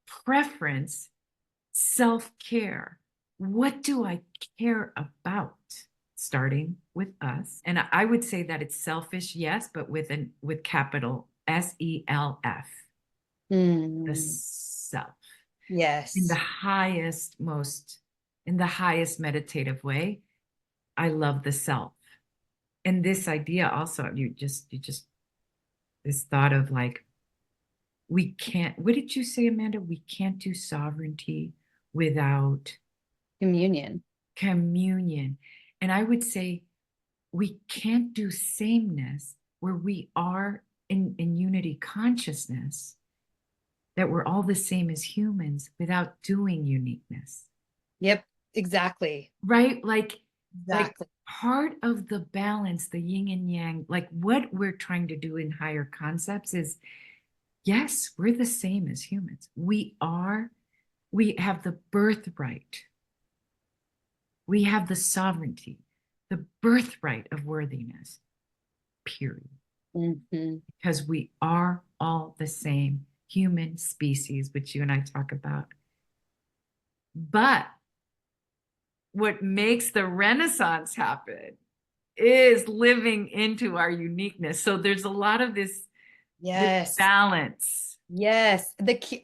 [SPEAKER 3] preference, self-care. What do I care about? Starting with us. And I would say that it's selfish, yes, but with capital SELF. The self.
[SPEAKER 2] Yes.
[SPEAKER 3] In the highest meditative way, I love the self. And this idea also, you just this thought of like, we can't, what did you say, Amanda? We can't do sovereignty without
[SPEAKER 2] communion.
[SPEAKER 3] And I would say we can't do sameness where we are in unity consciousness, that we're all the same as humans without doing uniqueness.
[SPEAKER 2] Yep, exactly.
[SPEAKER 3] Right? Like part of the balance, the yin and yang, like what we're trying to do in higher concepts is, yes, we're the same as humans. We have the birthright. We have the sovereignty, the birthright of worthiness, period. Because we are all the same human species, which you and I talk about. But what makes the Renaissance happen is living into our uniqueness. So there's a lot of this balance.
[SPEAKER 2] Yes.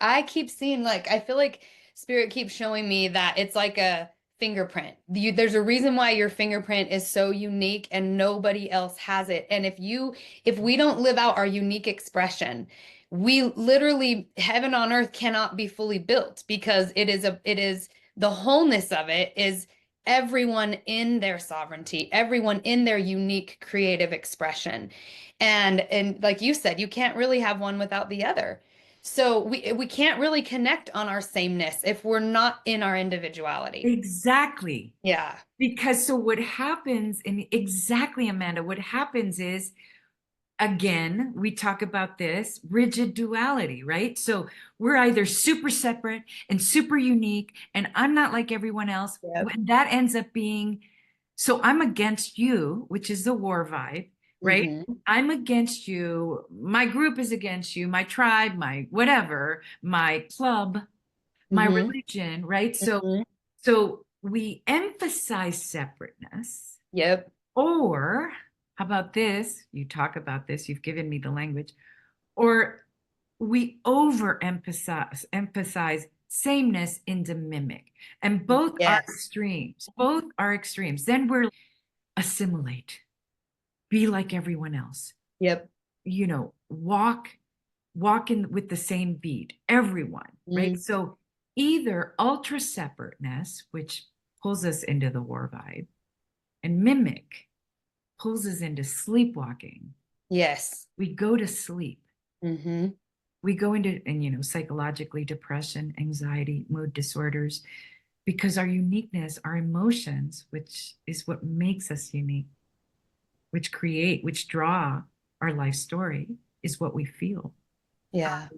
[SPEAKER 2] I keep seeing, like, I feel like spirit keeps showing me that it's like a fingerprint. There's a reason why your fingerprint is so unique and nobody else has it. And if we don't live out our unique expression, we literally, heaven on earth cannot be fully built, because it is the wholeness of it is everyone in their sovereignty, everyone in their unique creative expression. And like you said, you can't really have one without the other. So we can't really connect on our sameness if we're not in our individuality.
[SPEAKER 3] Exactly.
[SPEAKER 2] Yeah.
[SPEAKER 3] Because so what happens, and exactly, Amanda, what happens is, again, we talk about this rigid duality, right? So we're either super separate and super unique, and I'm not like everyone else. And that ends up being, so I'm against you, which is the war vibe, right? I'm against you. My group is against you, my tribe, my whatever, my club, my religion, right? So we emphasize separateness.
[SPEAKER 2] Yep.
[SPEAKER 3] Or how about this? You talk about this, you've given me the language. Or we emphasize sameness into mimic. And both are extremes. Both are extremes. Then we're assimilate. Be like everyone else.
[SPEAKER 2] Yep.
[SPEAKER 3] You know, walk in with the same beat. Everyone, right? So either ultra separateness, which pulls us into the war vibe, and mimic pulls us into sleepwalking.
[SPEAKER 2] Yes.
[SPEAKER 3] We go to sleep. We go into, and psychologically, depression, anxiety, mood disorders, because our uniqueness, our emotions, which is what makes us unique, which draw our life story, is what we feel.
[SPEAKER 2] Yeah.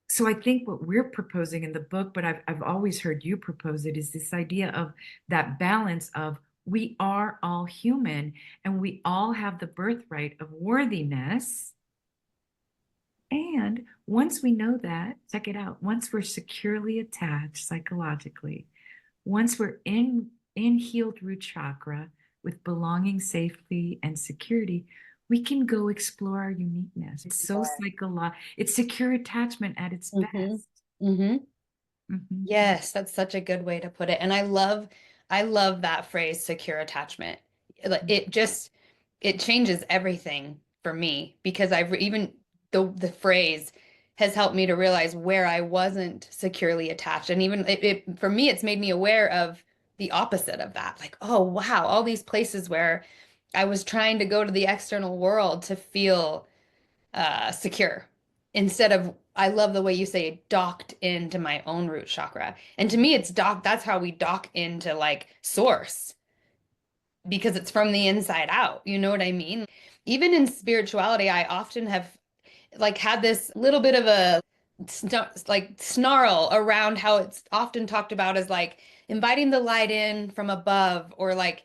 [SPEAKER 3] So I think what we're proposing in the book, but I've always heard you propose it, is this idea of that balance of, we are all human and we all have the birthright of worthiness. And once we know that, check it out, once we're securely attached psychologically, once we're in healed root chakra with belonging, safety, and security, we can go explore our uniqueness. It's so it's secure attachment at its best.
[SPEAKER 2] Yes, that's such a good way to put it. And I love that phrase, secure attachment. It changes everything for me, because even the phrase has helped me to realize where I wasn't securely attached. And even for me, it's made me aware of the opposite of that. Like, oh, wow, all these places where I was trying to go to the external world to feel secure instead of, I love the way you say docked into my own root chakra. And to me, it's docked. That's how we dock into like source because it's from the inside out. You know what I mean? Even in spirituality, I often have like had this little bit of a like snarl around how it's often talked about as like inviting the light in from above or like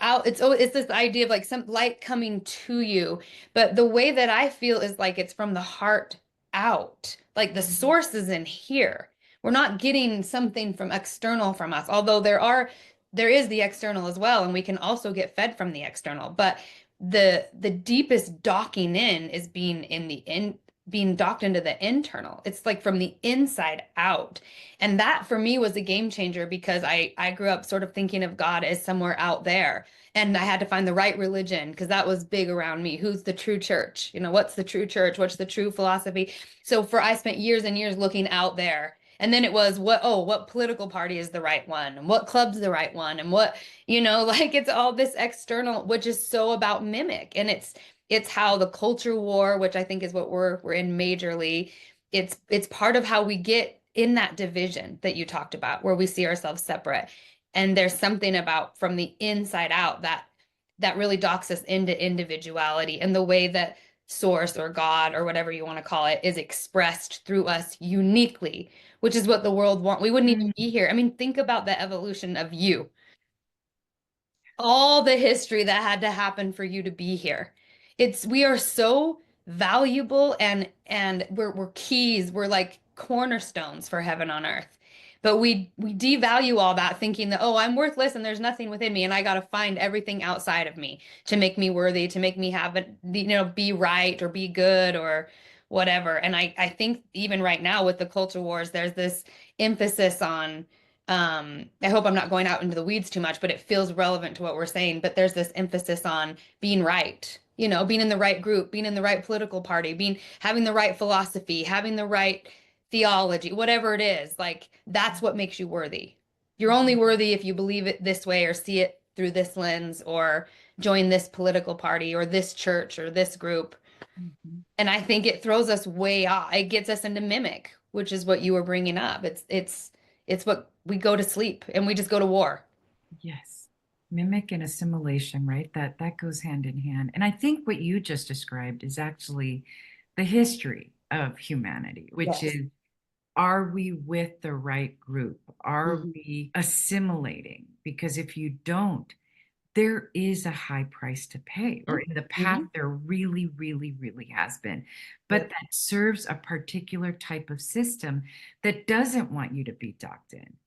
[SPEAKER 2] out. It's this idea of like some light coming to you, but the way that I feel is like it's from the heart out. Like the source is in here. We're not getting something from external from us, although there is the external as well, and we can also get fed from the external. But the deepest docking in is being docked into the internal. It's like from the inside out. And that for me was a game changer because I grew up sort of thinking of God as somewhere out there. And I had to find the right religion because that was big around me. Who's the true church? You know, what's the true church? What's the true philosophy? So I spent years and years looking out there. And then it was what political party is the right one? And what club's the right one? And what, like it's all this external, which is so about mimic. And it's how the culture war, which I think is what we're in majorly, it's part of how we get in that division that you talked about, where we see ourselves separate. And there's something about from the inside out that really docks us into individuality and the way that source or God or whatever you want to call it is expressed through us uniquely, which is what the world wants. We wouldn't even be here. I mean, think about the evolution of you, all the history that had to happen for you to be here. We are so valuable and we're keys, we're like cornerstones for heaven on earth. But we devalue all that thinking that, oh, I'm worthless and there's nothing within me and I got to find everything outside of me to make me worthy, to make me have it, be right or be good or whatever. And I think even right now with the culture wars, there's this emphasis on I hope I'm not going out into the weeds too much, but it feels relevant to what we're saying. But there's this emphasis on being right, being in the right group, being in the right political party, having the right philosophy, having the right theology, whatever it is. Like that's what makes you worthy. You're only worthy if you believe it this way or see it through this lens or join this political party or this church or this group.
[SPEAKER 3] Mm-hmm.
[SPEAKER 2] And I think it throws us way off. It gets us into mimic, which is what you were bringing up. It's what we go to sleep and we just go to war.
[SPEAKER 3] Yes. Mimic and assimilation, right? That goes hand in hand. And I think what you just described is actually the history of humanity, which
[SPEAKER 2] Yes.
[SPEAKER 3] is, are we with the right group? Are
[SPEAKER 2] Mhm.
[SPEAKER 3] we assimilating? Because if you don't, there is a high price to pay, or in the past,
[SPEAKER 2] Mhm.
[SPEAKER 3] there really, really, really has been. But
[SPEAKER 2] Yep.
[SPEAKER 3] that serves a particular type of system that doesn't want you to be docked in.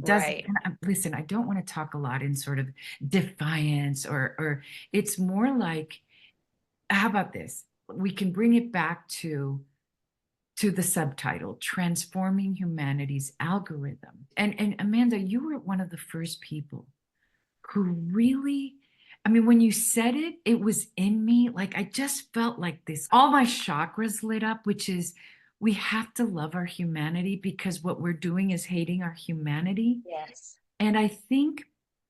[SPEAKER 3] Doesn't
[SPEAKER 2] Right.
[SPEAKER 3] listen, I don't want to talk a lot in sort of defiance or it's more like, how about this? We can bring it back to the subtitle, Transforming Humanity's Algorithm. And Amanda, you were one of the first people who really, I mean, when you said it, it was in me. Like I just felt like this, all my chakras lit up, which is we have to love our humanity because what we're doing is hating our humanity.
[SPEAKER 2] Yes.
[SPEAKER 3] And I think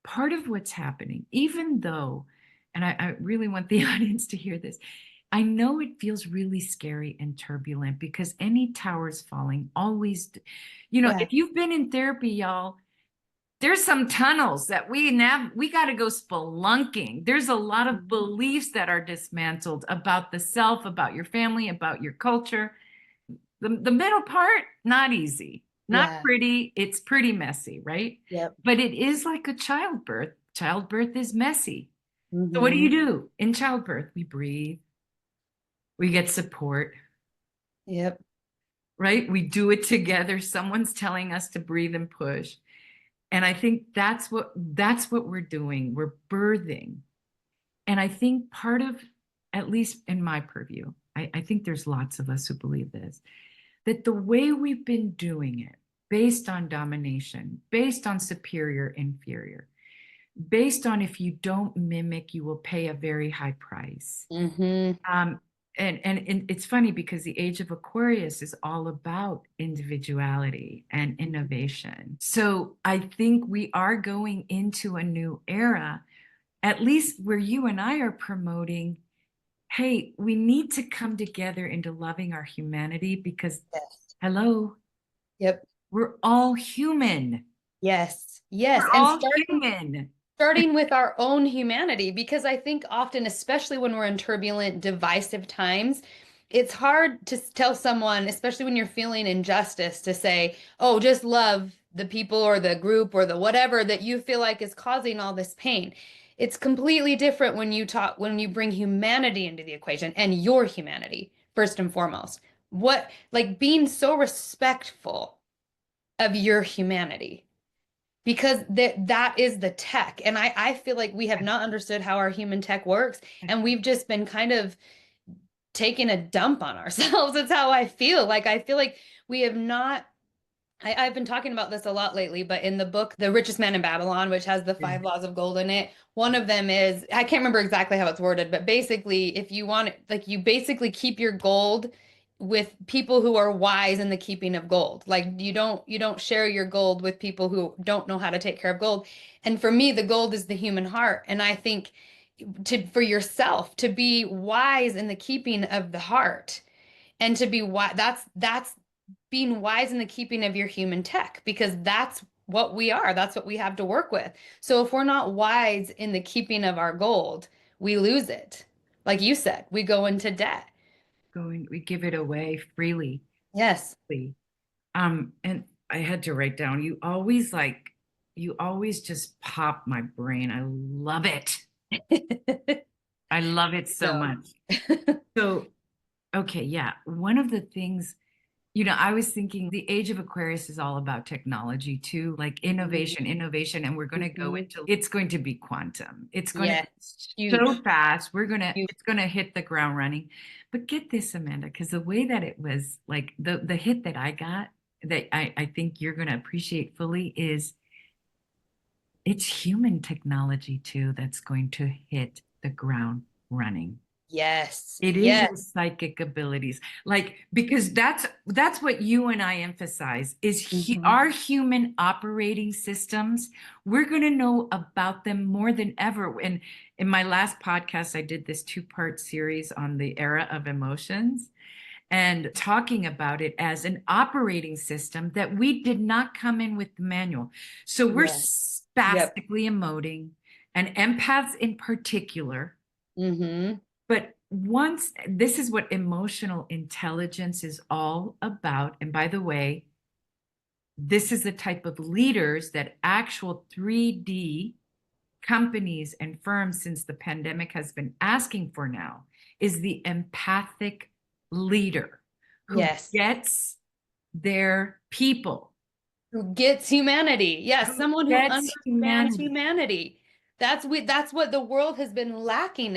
[SPEAKER 3] part of what's happening, even though, and I really want the audience to hear this, I know it feels really scary and turbulent because any towers falling always,
[SPEAKER 2] Yeah.
[SPEAKER 3] if you've been in therapy, y'all, there's some tunnels that we got to go spelunking. There's a lot of beliefs that are dismantled about the self, about your family, about your culture. The middle part, not easy, not
[SPEAKER 2] Yeah.
[SPEAKER 3] pretty. It's pretty messy, right?
[SPEAKER 2] Yep.
[SPEAKER 3] But it is like a childbirth. Childbirth is messy. So what do
[SPEAKER 2] Mhm.
[SPEAKER 3] you do in childbirth? We breathe, we get support,
[SPEAKER 2] Yep.
[SPEAKER 3] right? We do it together. Someone's telling us to breathe and push. And I think that's what we're doing. We're birthing. And I think part of, at least in my purview, I think there's lots of us who believe this, that the way we've been doing it, based on domination, based on superior, inferior, based on if you don't mimic, you will pay a very high price.
[SPEAKER 2] Mhm.
[SPEAKER 3] Um, and it's funny because the age of Aquarius is all about individuality and innovation. So I think we are going into a new era, at least where you and I are promoting, hey, we need to come together into loving our humanity because,
[SPEAKER 2] Yes.
[SPEAKER 3] hello,
[SPEAKER 2] Yep.
[SPEAKER 3] we're all human.
[SPEAKER 2] Yes. Yes.
[SPEAKER 3] We're
[SPEAKER 2] And
[SPEAKER 3] all human.
[SPEAKER 2] starting with our own humanity, because I think often, especially when we're in turbulent, divisive times, it's hard to tell someone, especially when you're feeling injustice, to say, oh, just love the people or the group or the whatever that you feel like is causing all this pain. It's completely different when you bring humanity into the equation, and your humanity first and foremost. What, like, being so respectful of your humanity, because that is the tech. And I feel like we have not understood how our human tech works, and we've just been kind of taking a dump on ourselves. That's how I feel. Like, I feel like we have not. I've been talking about this a lot lately, but in the book, The Richest Man in Babylon, which has the 5 laws of gold in it, one of them is, I can't remember exactly how it's worded, but basically, if you want, like, you basically keep your gold with people who are wise in the keeping of gold. Like, you don't share your gold with people who don't know how to take care of gold. And for me, the gold is the human heart. And I think for yourself to be wise in the keeping of the heart, and to be wise, that's being wise in the keeping of your human tech, because that's what we are. That's what we have to work with. So if we're not wise in the keeping of our gold, we lose it. Like you said, we go into debt.
[SPEAKER 3] We give it away freely.
[SPEAKER 2] Yes.
[SPEAKER 3] And I had to write down, you always just pop my brain. I love it. I love it so
[SPEAKER 2] So,
[SPEAKER 3] much. So, okay, yeah. One of the things, I was thinking the age of Aquarius is all about technology too, like innovation, and we're going to go into, it's going to be quantum. It's going to be so
[SPEAKER 2] huge.
[SPEAKER 3] fast.
[SPEAKER 2] Huge.
[SPEAKER 3] It's going to hit the ground running. But get this, Amanda, because the way that it was, like the hit that I got, that I think you're going to appreciate fully, is it's human technology too that's going to hit the ground running.
[SPEAKER 2] Yes.
[SPEAKER 3] It is
[SPEAKER 2] Yes.
[SPEAKER 3] your psychic abilities, like, because that's what you and I emphasize is our human operating systems. We're going to know about them more than ever. And in my last podcast, I did this 2-part series on the era of emotions, and talking about it as an operating system that we did not come in with the manual. So we're spastically emoting, and empaths in particular. But this is what emotional intelligence is all about. And by the way, this is the type of leaders that actual 3D companies and firms since the pandemic has been asking for now, is the empathic leader who gets their people.
[SPEAKER 2] Who gets humanity. Yes, someone who understands humanity. That's what the world has been lacking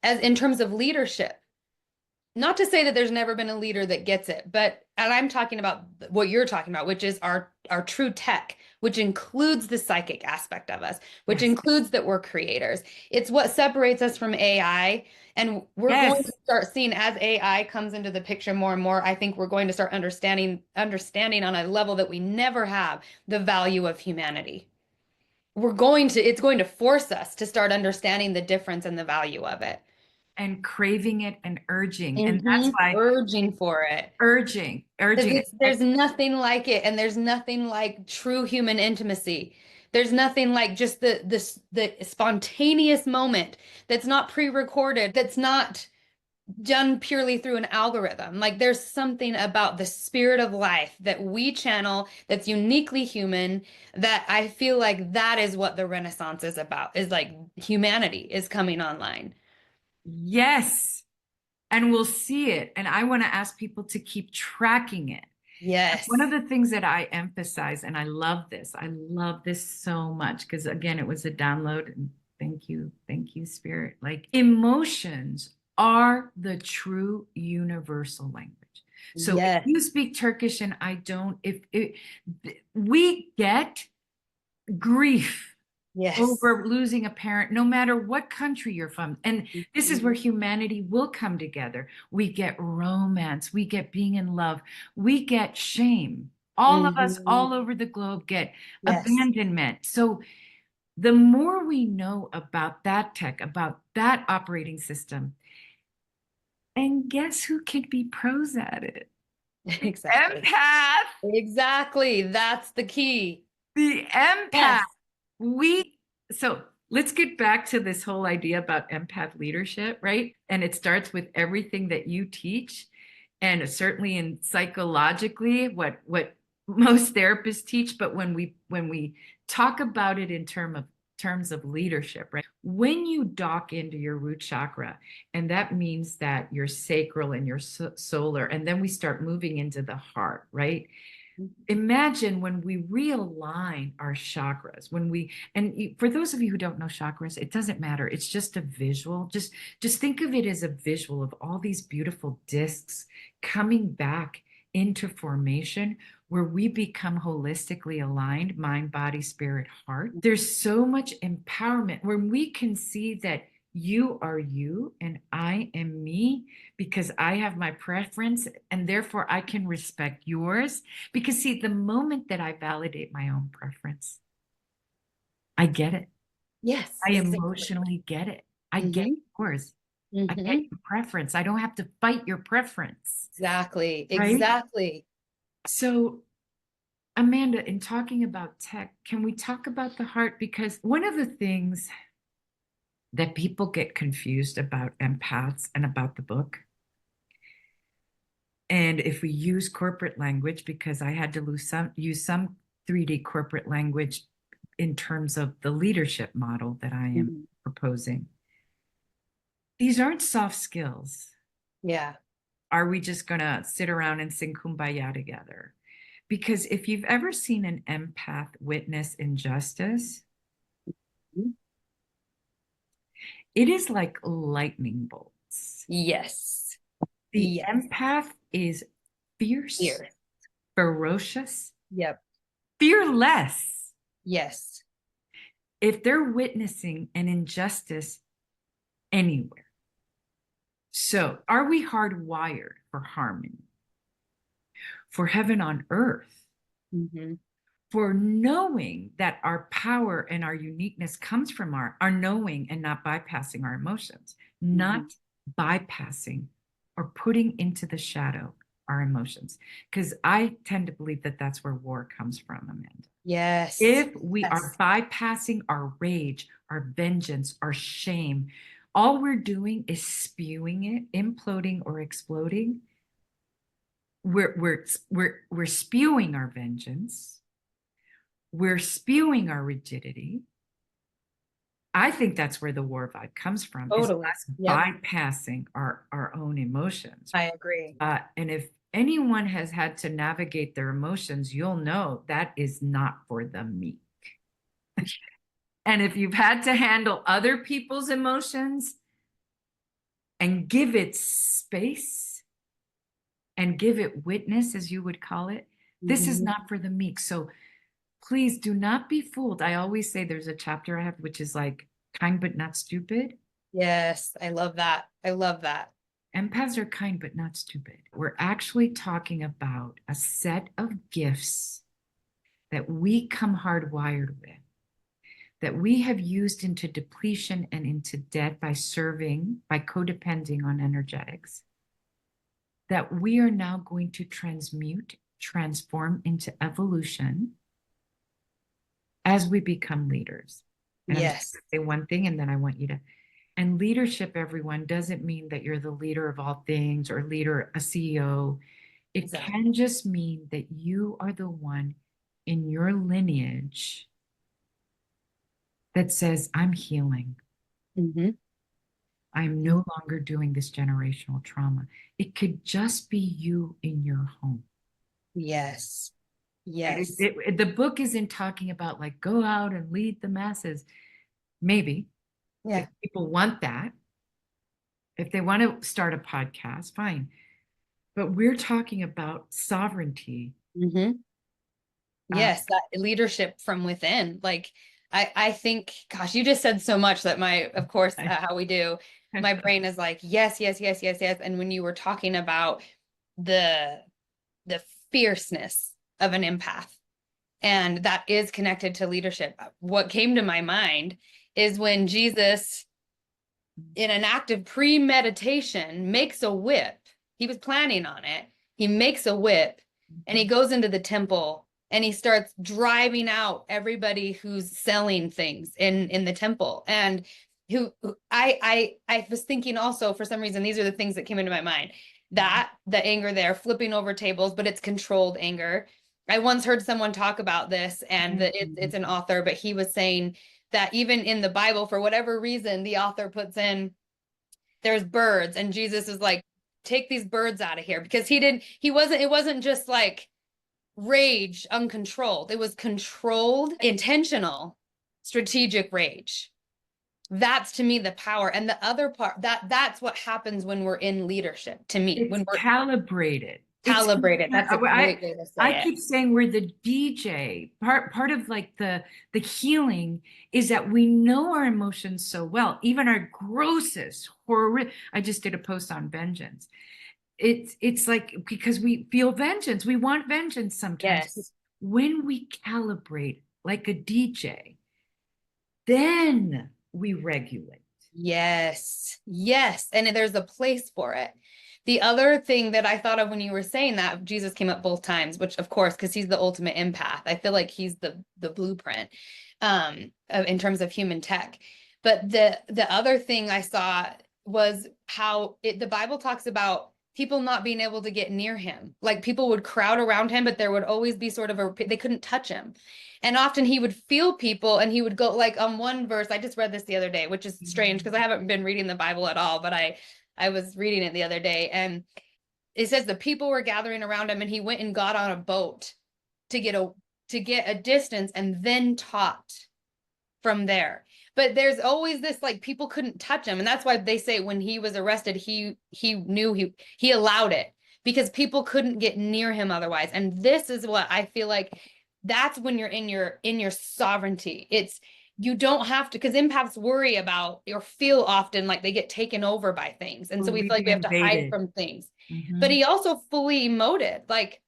[SPEAKER 2] in terms of leadership. Not to say that there's never been a leader that gets it, and I'm talking about what you're talking about, which is our true tech, which includes the psychic aspect of us, which includes that we're creators. It's what separates us from AI. And we're going to start seeing, as AI comes into the picture more and more, I think we're going to start understanding on a level that we never have, the value of humanity. It's going to force us to start understanding the difference and the value of it.
[SPEAKER 3] And craving it and urging. And that's why
[SPEAKER 2] urging for it.
[SPEAKER 3] Urging.
[SPEAKER 2] There's nothing like it. And there's nothing like true human intimacy. There's nothing like just the spontaneous moment that's not pre-recorded, that's not done purely through an algorithm. Like, there's something about the spirit of life that we channel that's uniquely human, that I feel like that is what the Renaissance is about, is like humanity is coming online.
[SPEAKER 3] Yes. And we'll see it. And I want to ask people to keep tracking it.
[SPEAKER 2] Yes.
[SPEAKER 3] One of the things that I emphasize, and I love this so much, because again, it was a download. And thank you, Spirit. Like, emotions are the true universal language. So if you speak Turkish and I don't, we get grief
[SPEAKER 2] Yes.
[SPEAKER 3] over losing a parent, no matter what country you're from. And this is where humanity will come together. We get romance, we get being in love, we get shame. All of us all over the globe get
[SPEAKER 2] Yes.
[SPEAKER 3] abandonment. So the more we know about that tech, about that operating system, and guess who can be pros at it?
[SPEAKER 2] Exactly.
[SPEAKER 3] Empath.
[SPEAKER 2] Exactly. That's the key.
[SPEAKER 3] The empath.
[SPEAKER 2] Yes.
[SPEAKER 3] So let's get back to this whole idea about empath leadership, right? And it starts with everything that you teach. And certainly in psychologically, what most therapists teach, but when we talk about it in terms of leadership, right? When you dock into your root chakra, and that means that your sacral and your solar, and then we start moving into the heart, right? Imagine when we realign our chakras, for those of you who don't know chakras, it doesn't matter. It's just a visual. Just think of it as a visual of all these beautiful discs coming back into formation where we become holistically aligned, mind, body, spirit, heart. There's so much empowerment when we can see that you are you and I am me because I have my preference and therefore I can respect yours. Because see, the moment that I validate my own preference, I get it.
[SPEAKER 2] Yes.
[SPEAKER 3] I emotionally get it. I get yours. I get your preference. I don't have to fight your preference.
[SPEAKER 2] Exactly.
[SPEAKER 3] Right?
[SPEAKER 2] Exactly.
[SPEAKER 3] So, Amanda, in talking about tech, can we talk about the heart? Because one of the things that people get confused about empaths and about the book, and if we use corporate language, because I had to use some 3D corporate language in terms of the leadership model that I am proposing, these aren't soft skills.
[SPEAKER 2] Yeah.
[SPEAKER 3] Are we just going to sit around and sing Kumbaya together? Because if you've ever seen an empath witness injustice, it is like lightning bolts.
[SPEAKER 2] Yes.
[SPEAKER 3] The empath is fierce, ferocious, fearless.
[SPEAKER 2] Yes.
[SPEAKER 3] If they're witnessing an injustice anywhere. So, are we hardwired for harmony, for heaven on earth, for knowing that our power and our uniqueness comes from our knowing and not bypassing our emotions, not bypassing or putting into the shadow our emotions? Because I tend to believe that that's where war comes from, Amanda.
[SPEAKER 2] Yes.
[SPEAKER 3] If we are bypassing our rage, our vengeance, our shame, all we're doing is spewing it, imploding or exploding. We're spewing our vengeance. We're spewing our rigidity. I think that's where the war vibe comes from.
[SPEAKER 2] Totally.
[SPEAKER 3] Is us bypassing our own emotions.
[SPEAKER 2] I agree.
[SPEAKER 3] And if anyone has had to navigate their emotions, you'll know that is not for the meek. And if you've had to handle other people's emotions and give it space and give it witness, as you would call it, this is not for the meek. So please do not be fooled. I always say there's a chapter I have, which is like kind but not stupid.
[SPEAKER 2] Yes, I love that. I love that.
[SPEAKER 3] Empaths are kind but not stupid. We're actually talking about a set of gifts that we come hardwired with, that we have used into depletion and into debt by serving, by codepending on energetics, that we are now going to transmute, transform into evolution as we become leaders. And I'm just going to say one thing, and then I want you to. And leadership, everyone, doesn't mean that you're the leader of all things or leader, a CEO. It can just mean that you are the one in your lineage that says, I'm healing. I'm no longer doing this generational trauma. It could just be you in your home.
[SPEAKER 2] Yes. Yes.
[SPEAKER 3] The book isn't talking about like, go out and lead the masses. Maybe.
[SPEAKER 2] Yeah.
[SPEAKER 3] If people want that. If they want to start a podcast, fine. But we're talking about sovereignty.
[SPEAKER 2] Yes, that leadership from within. Like, I think, gosh, you just said so much that of course, how we do, my brain is like, yes, yes, yes, yes, yes. And when you were talking about the fierceness of an empath, and that is connected to leadership, what came to my mind is when Jesus, in an act of premeditation, makes a whip. He was planning on it. He makes a whip and he goes into the temple and he starts driving out everybody who's selling things in the temple. And I was thinking also, for some reason, these are the things that came into my mind, that the anger there, flipping over tables, but it's controlled anger. I once heard someone talk about this, and it's an author, but he was saying that even in the Bible, for whatever reason, the author puts in, there's birds, and Jesus is like, take these birds out of here, because it wasn't just like rage uncontrolled. It was controlled, intentional, strategic rage. That's, to me, the power. And the other part, that's what happens when we're in leadership, to me.
[SPEAKER 3] It's
[SPEAKER 2] when we're
[SPEAKER 3] calibrated.
[SPEAKER 2] calibrated. That's a great way to say
[SPEAKER 3] I
[SPEAKER 2] it.
[SPEAKER 3] keep saying we're the DJ. Part of like the healing is that we know our emotions so well, even our grossest horror. I just did a post on vengeance. It's like, because we feel vengeance, we want vengeance sometimes.
[SPEAKER 2] Yes.
[SPEAKER 3] When we calibrate like a DJ, then we regulate.
[SPEAKER 2] Yes. Yes. And there's a place for it. The other thing that I thought of when you were saying that, Jesus came up both times, which of course, because he's the ultimate empath. I feel like he's the blueprint in terms of human tech. But the other thing I saw was how the Bible talks about people not being able to get near him. Like, people would crowd around him, but there would always be sort of they couldn't touch him. And often he would feel people, and he would go, like, on one verse, I just read this the other day, which is strange because I haven't been reading the Bible at all, but I was reading it the other day, and it says the people were gathering around him, and he went and got on a boat to get a distance, and then taught from there. But there's always this, like, people couldn't touch him, and that's why they say when he was arrested, he knew he allowed it, because people couldn't get near him otherwise. And this is what I feel like, that's when you're in your sovereignty. It's, you don't have to, because empaths worry about or feel often like they get taken over by things, and so we feel like we have to hide from things. But he also fully emoted, like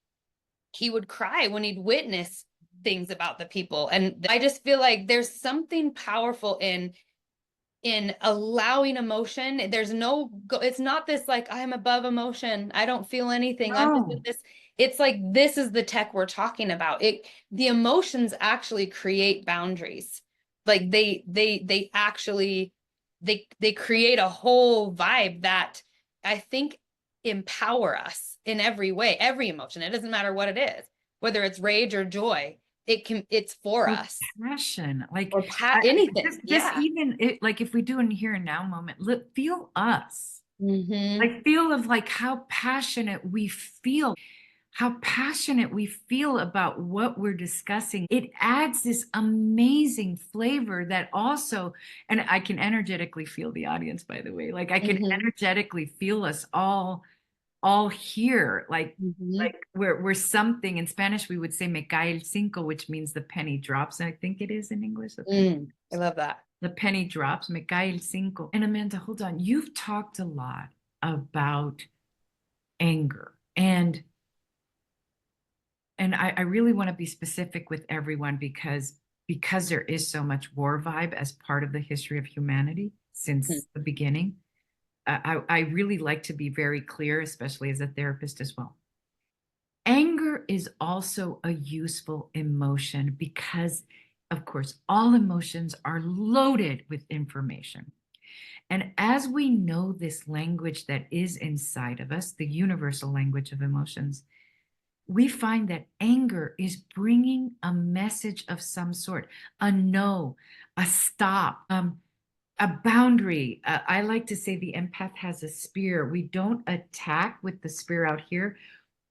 [SPEAKER 2] he would cry when he'd witness things about the people. And I just feel like there's something powerful in allowing emotion. There's no, it's not this like, I'm above emotion, I don't feel anything, I'm just in this. It's like, this is the tech we're talking about. The emotions actually create boundaries. Like they actually, they create a whole vibe that I think empower us in every way, every emotion. It doesn't matter what it is, whether it's rage or joy. It's for us.
[SPEAKER 3] Passion, like,
[SPEAKER 2] or anything.
[SPEAKER 3] Just even like, if we do in here and now moment, feel us.
[SPEAKER 2] Mm-hmm.
[SPEAKER 3] Like, feel of like how passionate we feel. How passionate we feel about what we're discussing. It adds this amazing flavor that also, and I can energetically feel the audience, by the way. Like, I can energetically feel us all here. Like, like we're something. In Spanish, we would say me cae el cinco, which means the penny drops. And I think it is in English.
[SPEAKER 2] I love that.
[SPEAKER 3] The penny drops, me cae el cinco. And Amanda, hold on. You've talked a lot about anger, and I really want to be specific with everyone, because there is so much war vibe as part of the history of humanity since the beginning. I really like to be very clear, especially as a therapist as well. Anger is also a useful emotion because, of course, all emotions are loaded with information. And as we know this language that is inside of us, the universal language of emotions, we find that anger is bringing a message of some sort, a no, a stop, a boundary. I like to say the empath has a spear. We don't attack with the spear out here.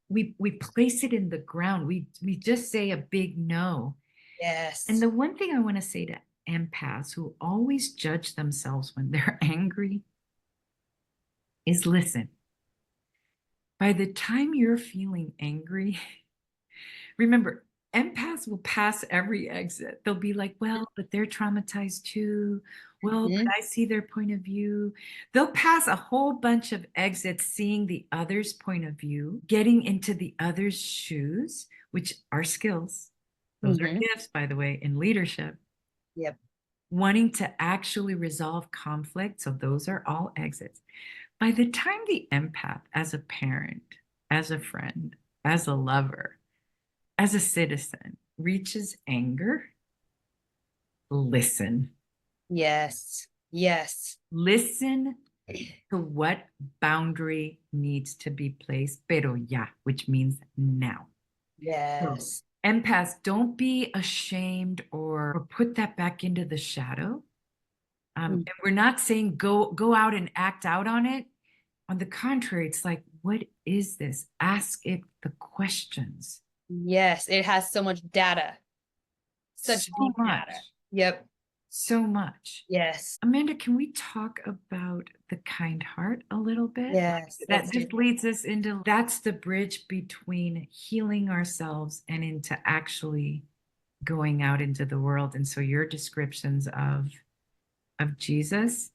[SPEAKER 3] We place it in the ground. We just say a big no.
[SPEAKER 2] Yes.
[SPEAKER 3] And the one thing I want to say to empaths who always judge themselves when they're angry is, listen. By the time you're feeling angry, remember, Empaths will pass every exit. They'll be like, well, but they're traumatized too. Well, but I see their point of view. They'll pass a whole bunch of exits, seeing the other's point of view, getting into the other's shoes, which are skills. Those are gifts, by the way, in leadership.
[SPEAKER 2] Yep.
[SPEAKER 3] Wanting to actually resolve conflict. So those are all exits. By the time the empath, as a parent, as a friend, as a lover, as a citizen, reaches anger, listen.
[SPEAKER 2] Yes. Yes.
[SPEAKER 3] Listen to what boundary needs to be placed, pero ya, which means now.
[SPEAKER 2] Yes.
[SPEAKER 3] So, empaths, don't be ashamed or put that back into the shadow. And we're not saying go out and act out on it. On the contrary, it's like, what is this? Ask it the questions.
[SPEAKER 2] Yes. It has so much data. Such
[SPEAKER 3] So
[SPEAKER 2] deep
[SPEAKER 3] much.
[SPEAKER 2] data. Yep.
[SPEAKER 3] So much.
[SPEAKER 2] Yes.
[SPEAKER 3] Amanda, can we talk about the kind heart a little bit?
[SPEAKER 2] Yes.
[SPEAKER 3] That just leads us into, that's the bridge between healing ourselves and into actually going out into the world. And so your descriptions of Jesus,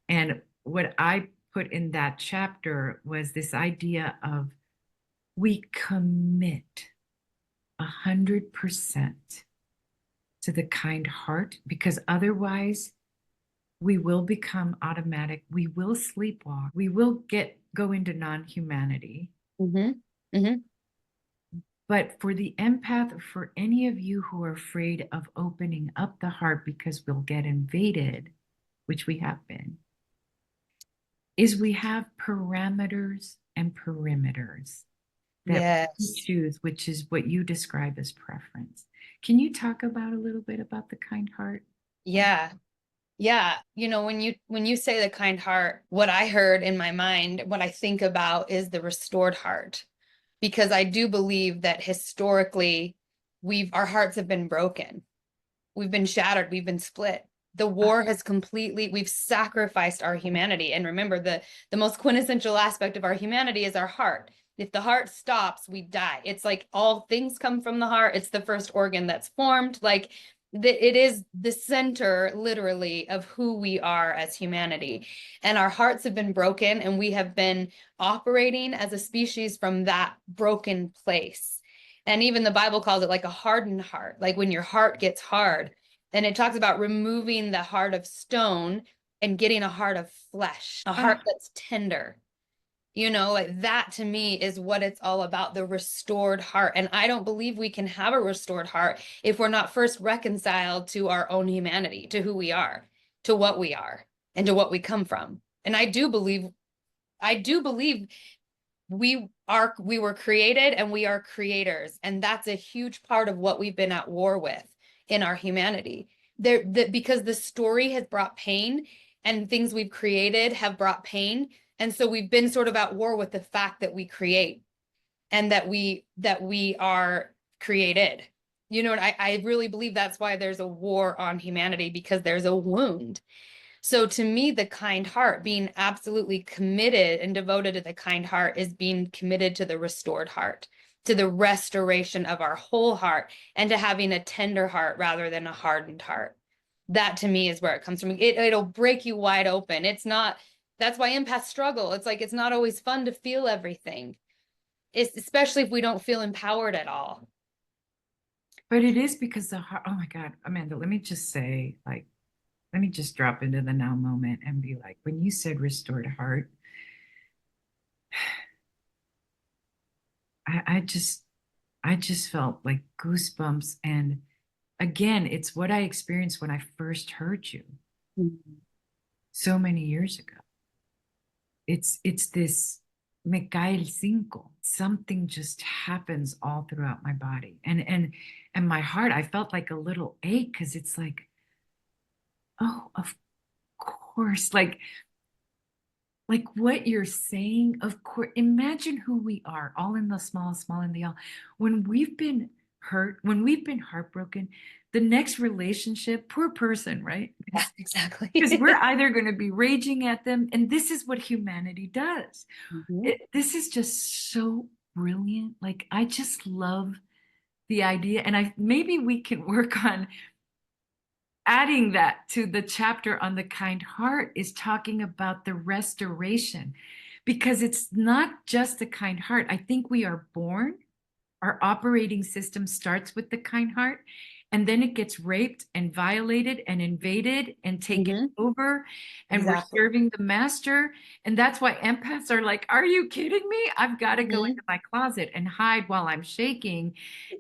[SPEAKER 3] and what I put in that chapter was this idea of we commit 100% to the kind heart, because otherwise we will become automatic. We will sleepwalk. We will go into non-humanity. But for the empath, or for any of you who are afraid of opening up the heart because we'll get invaded, which we have been, is we have parameters and perimeters that we choose, which is what you describe as preference. Can you talk about a little bit about the kind heart?
[SPEAKER 2] Yeah. Yeah. You know, when you say the kind heart, what I heard in my mind, what I think about is the restored heart, because I do believe that historically our hearts have been broken. We've been shattered. We've been split. The war has we've sacrificed our humanity. And remember, the most quintessential aspect of our humanity is our heart. If the heart stops, we die. It's like all things come from the heart. It's the first organ that's formed. Like it is the center, literally, of who we are as humanity. And our hearts have been broken, and we have been operating as a species from that broken place. And even the Bible calls it like a hardened heart, like when your heart gets hard. And it talks about removing the heart of stone and getting a heart of flesh, a heart that's tender. You know, like that to me is what it's all about, the restored heart. And I don't believe we can have a restored heart if we're not first reconciled to our own humanity, to who we are, to what we are, and to what we come from. And I do believe we were created and we are creators. And that's a huge part of what we've been at war with in our humanity. Because the story has brought pain, and things we've created have brought pain. And so we've been sort of at war with the fact that we create and that we are created. You know, and I really believe that's why there's a war on humanity, because there's a wound. So to me, the kind heart, being absolutely committed and devoted to the kind heart, is being committed to the restored heart, to the restoration of our whole heart, and to having a tender heart rather than a hardened heart. That to me is where it comes from. It'll break you wide open. It's not, that's why empaths struggle. It's like, it's not always fun to feel everything, especially if we don't feel empowered at all.
[SPEAKER 3] But it is because the heart, oh my God, Amanda, let me just say, like, let me just drop into the now moment and be like, when you said restored heart, I just felt like goosebumps. And again, it's what I experienced when I first heard you so many years ago. It's this me cae el cinco. Something just happens all throughout my body. And my heart, I felt like a little ache, because it's like, oh, of course, like what you're saying, of course. Imagine who we are, all in the small, small in the all. When we've been hurt, when we've been heartbroken, the next relationship, poor person, right?
[SPEAKER 2] Yeah, exactly.
[SPEAKER 3] Because we're either going to be raging at them, and this is what humanity does. This is just so brilliant. Like, I just love the idea, and maybe we can work on adding that to the chapter on the kind heart, is talking about the restoration, because it's not just the kind heart. I think we are born, our operating system starts with the kind heart, and then it gets raped and violated and invaded and taken over, and
[SPEAKER 2] Exactly.
[SPEAKER 3] we're serving the master. And that's why empaths are like, are you kidding me? I've got to go into my closet and hide while I'm shaking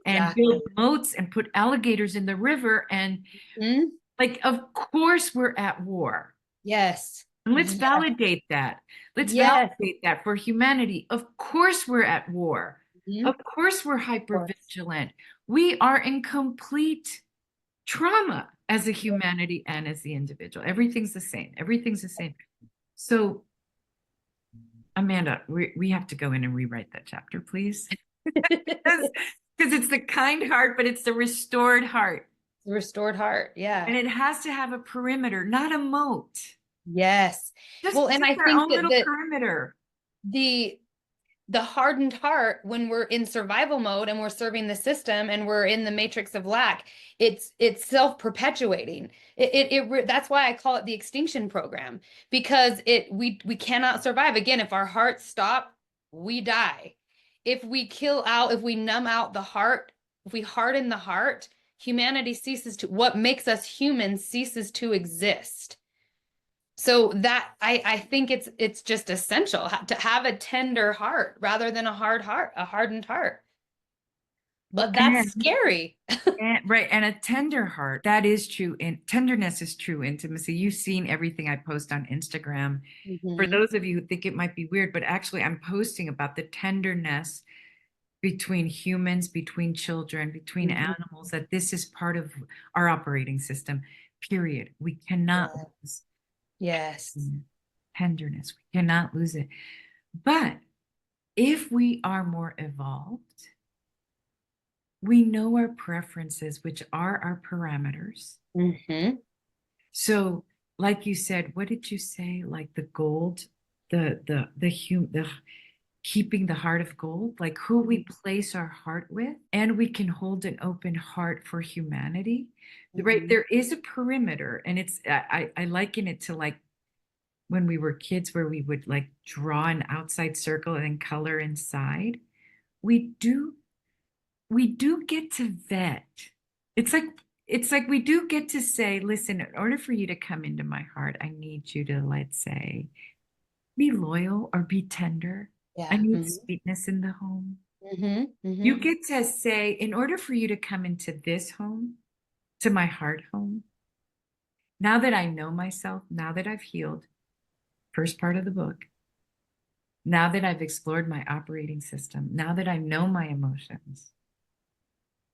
[SPEAKER 3] and build moats and put alligators in the river. And like, of course we're at war.
[SPEAKER 2] Yes.
[SPEAKER 3] And let's validate that. Let's validate that for humanity. Of course we're at war. Of course we're hypervigilant. We are in complete trauma as a humanity and as the individual. Everything's the same. Everything's the same. So, Amanda, we have to go in and rewrite that chapter, please. Because it's the kind heart, but it's the restored heart.
[SPEAKER 2] The restored heart. Yeah.
[SPEAKER 3] And it has to have a perimeter, not a moat.
[SPEAKER 2] Yes.
[SPEAKER 3] Just
[SPEAKER 2] well, and I
[SPEAKER 3] our
[SPEAKER 2] think
[SPEAKER 3] own little perimeter.
[SPEAKER 2] The hardened heart, when we're in survival mode and we're serving the system and we're in the matrix of lack, it's self-perpetuating. That's why I call it the extinction program, because we cannot survive. Again, if our hearts stop, we die. If we if we numb out the heart, if we harden the heart, humanity ceases to, what makes us human ceases to exist. So that I think it's just essential to have a tender heart rather than a hard heart, a hardened heart. But that's scary.
[SPEAKER 3] Right. And a tender heart, that is true. And tenderness is true intimacy. You've seen everything I post on Instagram. For those of you who think it might be weird, but actually I'm posting about the tenderness between humans, between children, between animals, that this is part of our operating system, period. We cannot lose tenderness. We cannot lose it. But if we are more evolved, we know our preferences, which are our parameters. So, like you said, what did you say? Like the gold, the keeping the heart of gold, like who we place our heart with, and we can hold an open heart for humanity. Right? There is a perimeter, and it's I liken it to like when we were kids, where we would like draw an outside circle and then color inside. We do get to vet. It's like we do get to say, listen, in order for you to come into my heart, I need you to, let's say, be loyal or be tender. I need sweetness in the home. You get to say, in order for you to come into this home, to my heart home, now that I know myself, now that I've healed, first part of the book, now that I've explored my operating system, now that I know my emotions,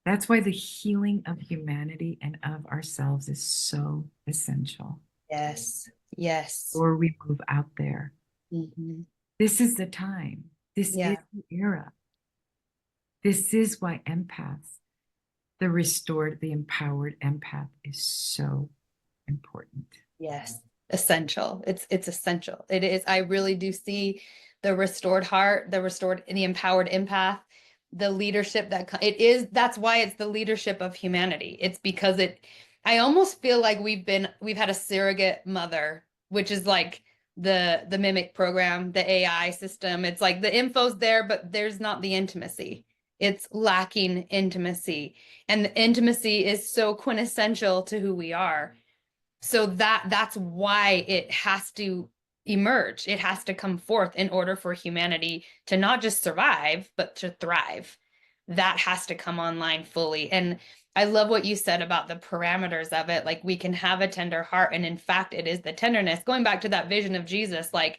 [SPEAKER 3] that's why the healing of humanity and of ourselves is so essential.
[SPEAKER 2] Yes.
[SPEAKER 3] Before we move out there. This is the time. This is the era. This is why empaths, the restored, the empowered empath, is so important.
[SPEAKER 2] Yes. Essential. It's essential. It is. I really do see the restored heart, the empowered empath, the leadership that's why it's the leadership of humanity. It's because I almost feel like we've had a surrogate mother, which is like the mimic program, the AI system. It's like the info's there, but there's not the intimacy. It's lacking intimacy, and the intimacy is so quintessential to who we are. So that's why it has to emerge. It has to come forth in order for humanity to not just survive, but to thrive. That has to come online fully. And I love what you said about the parameters of it. Like, we can have a tender heart. And in fact, it is the tenderness. Going back to that vision of Jesus, like,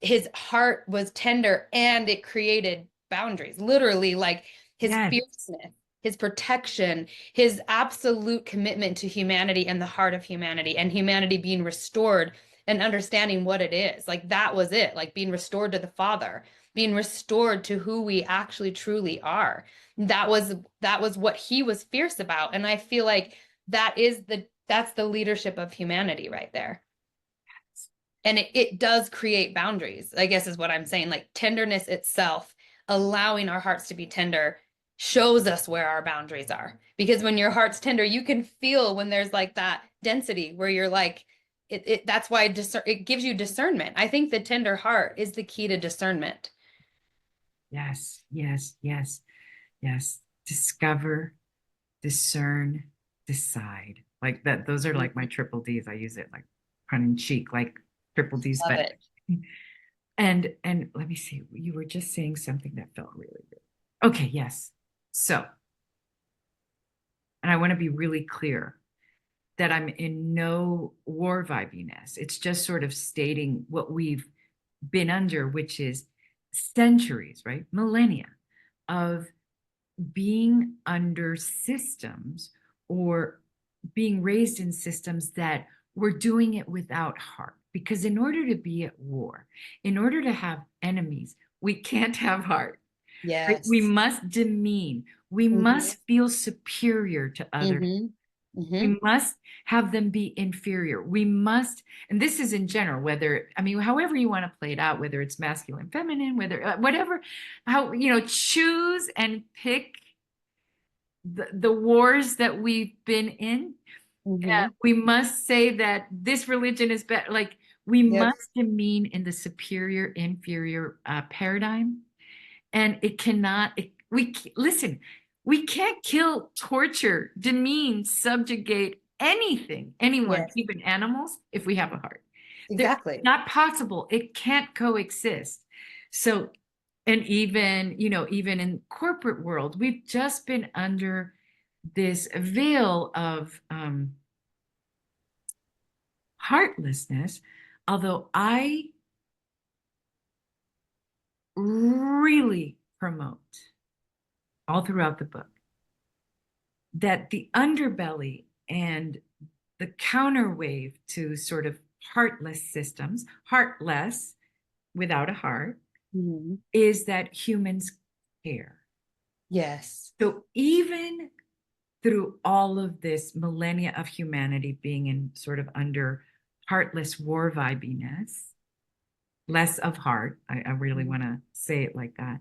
[SPEAKER 2] his heart was tender and it created boundaries, literally, like his fierceness, his protection, his absolute commitment to humanity and the heart of humanity, and humanity being restored and understanding what it is. Like, that was it, like being restored to the Father, being restored to who we actually truly are. That was what he was fierce about. And I feel like that's the leadership of humanity right there. And it does create boundaries, I guess is what I'm saying. Like, tenderness itself, allowing our hearts to be tender, shows us where our boundaries are. Because when your heart's tender, you can feel when there's like that density where you're like, that's why it gives you discernment. I think the tender heart is the key to discernment.
[SPEAKER 3] Yes, yes, yes, yes. Discover, discern, decide. Like that, those are like my triple D's. I use it like tongue in cheek, like triple D's.
[SPEAKER 2] Love
[SPEAKER 3] But
[SPEAKER 2] it.
[SPEAKER 3] and let me see, you were just saying something that felt really good. Okay, yes. So, and I want to be really clear that I'm in no war vibiness. It's just sort of stating what we've been under, which is centuries, right? Millennia of being under systems or being raised in systems that were doing it without heart. Because in order to be at war, in order to have enemies, we can't have heart. Right?
[SPEAKER 2] Yes.
[SPEAKER 3] We must demean. We must feel superior to others. We must have them be inferior. We must, and this is in general, whether, I mean, however you want to play it out, whether it's masculine, feminine, whether, whatever, how, choose and pick the wars that we've been in. We must say that this religion is better. Like we must demean in the superior, inferior paradigm. And it cannot, listen, we can't kill, torture, demean, subjugate anything, anyone, even animals, if we have a heart.
[SPEAKER 2] Exactly.
[SPEAKER 3] It's not possible. It can't coexist. So, and even, even in corporate world, we've just been under this veil of heartlessness, although I really promote all throughout the book that the underbelly and the counterwave to sort of heartless systems, heartless without a heart, is that humans care.
[SPEAKER 2] Yes.
[SPEAKER 3] So even through all of this millennia of humanity being in sort of under heartless war vibiness, less of heart, I really want to say it like that,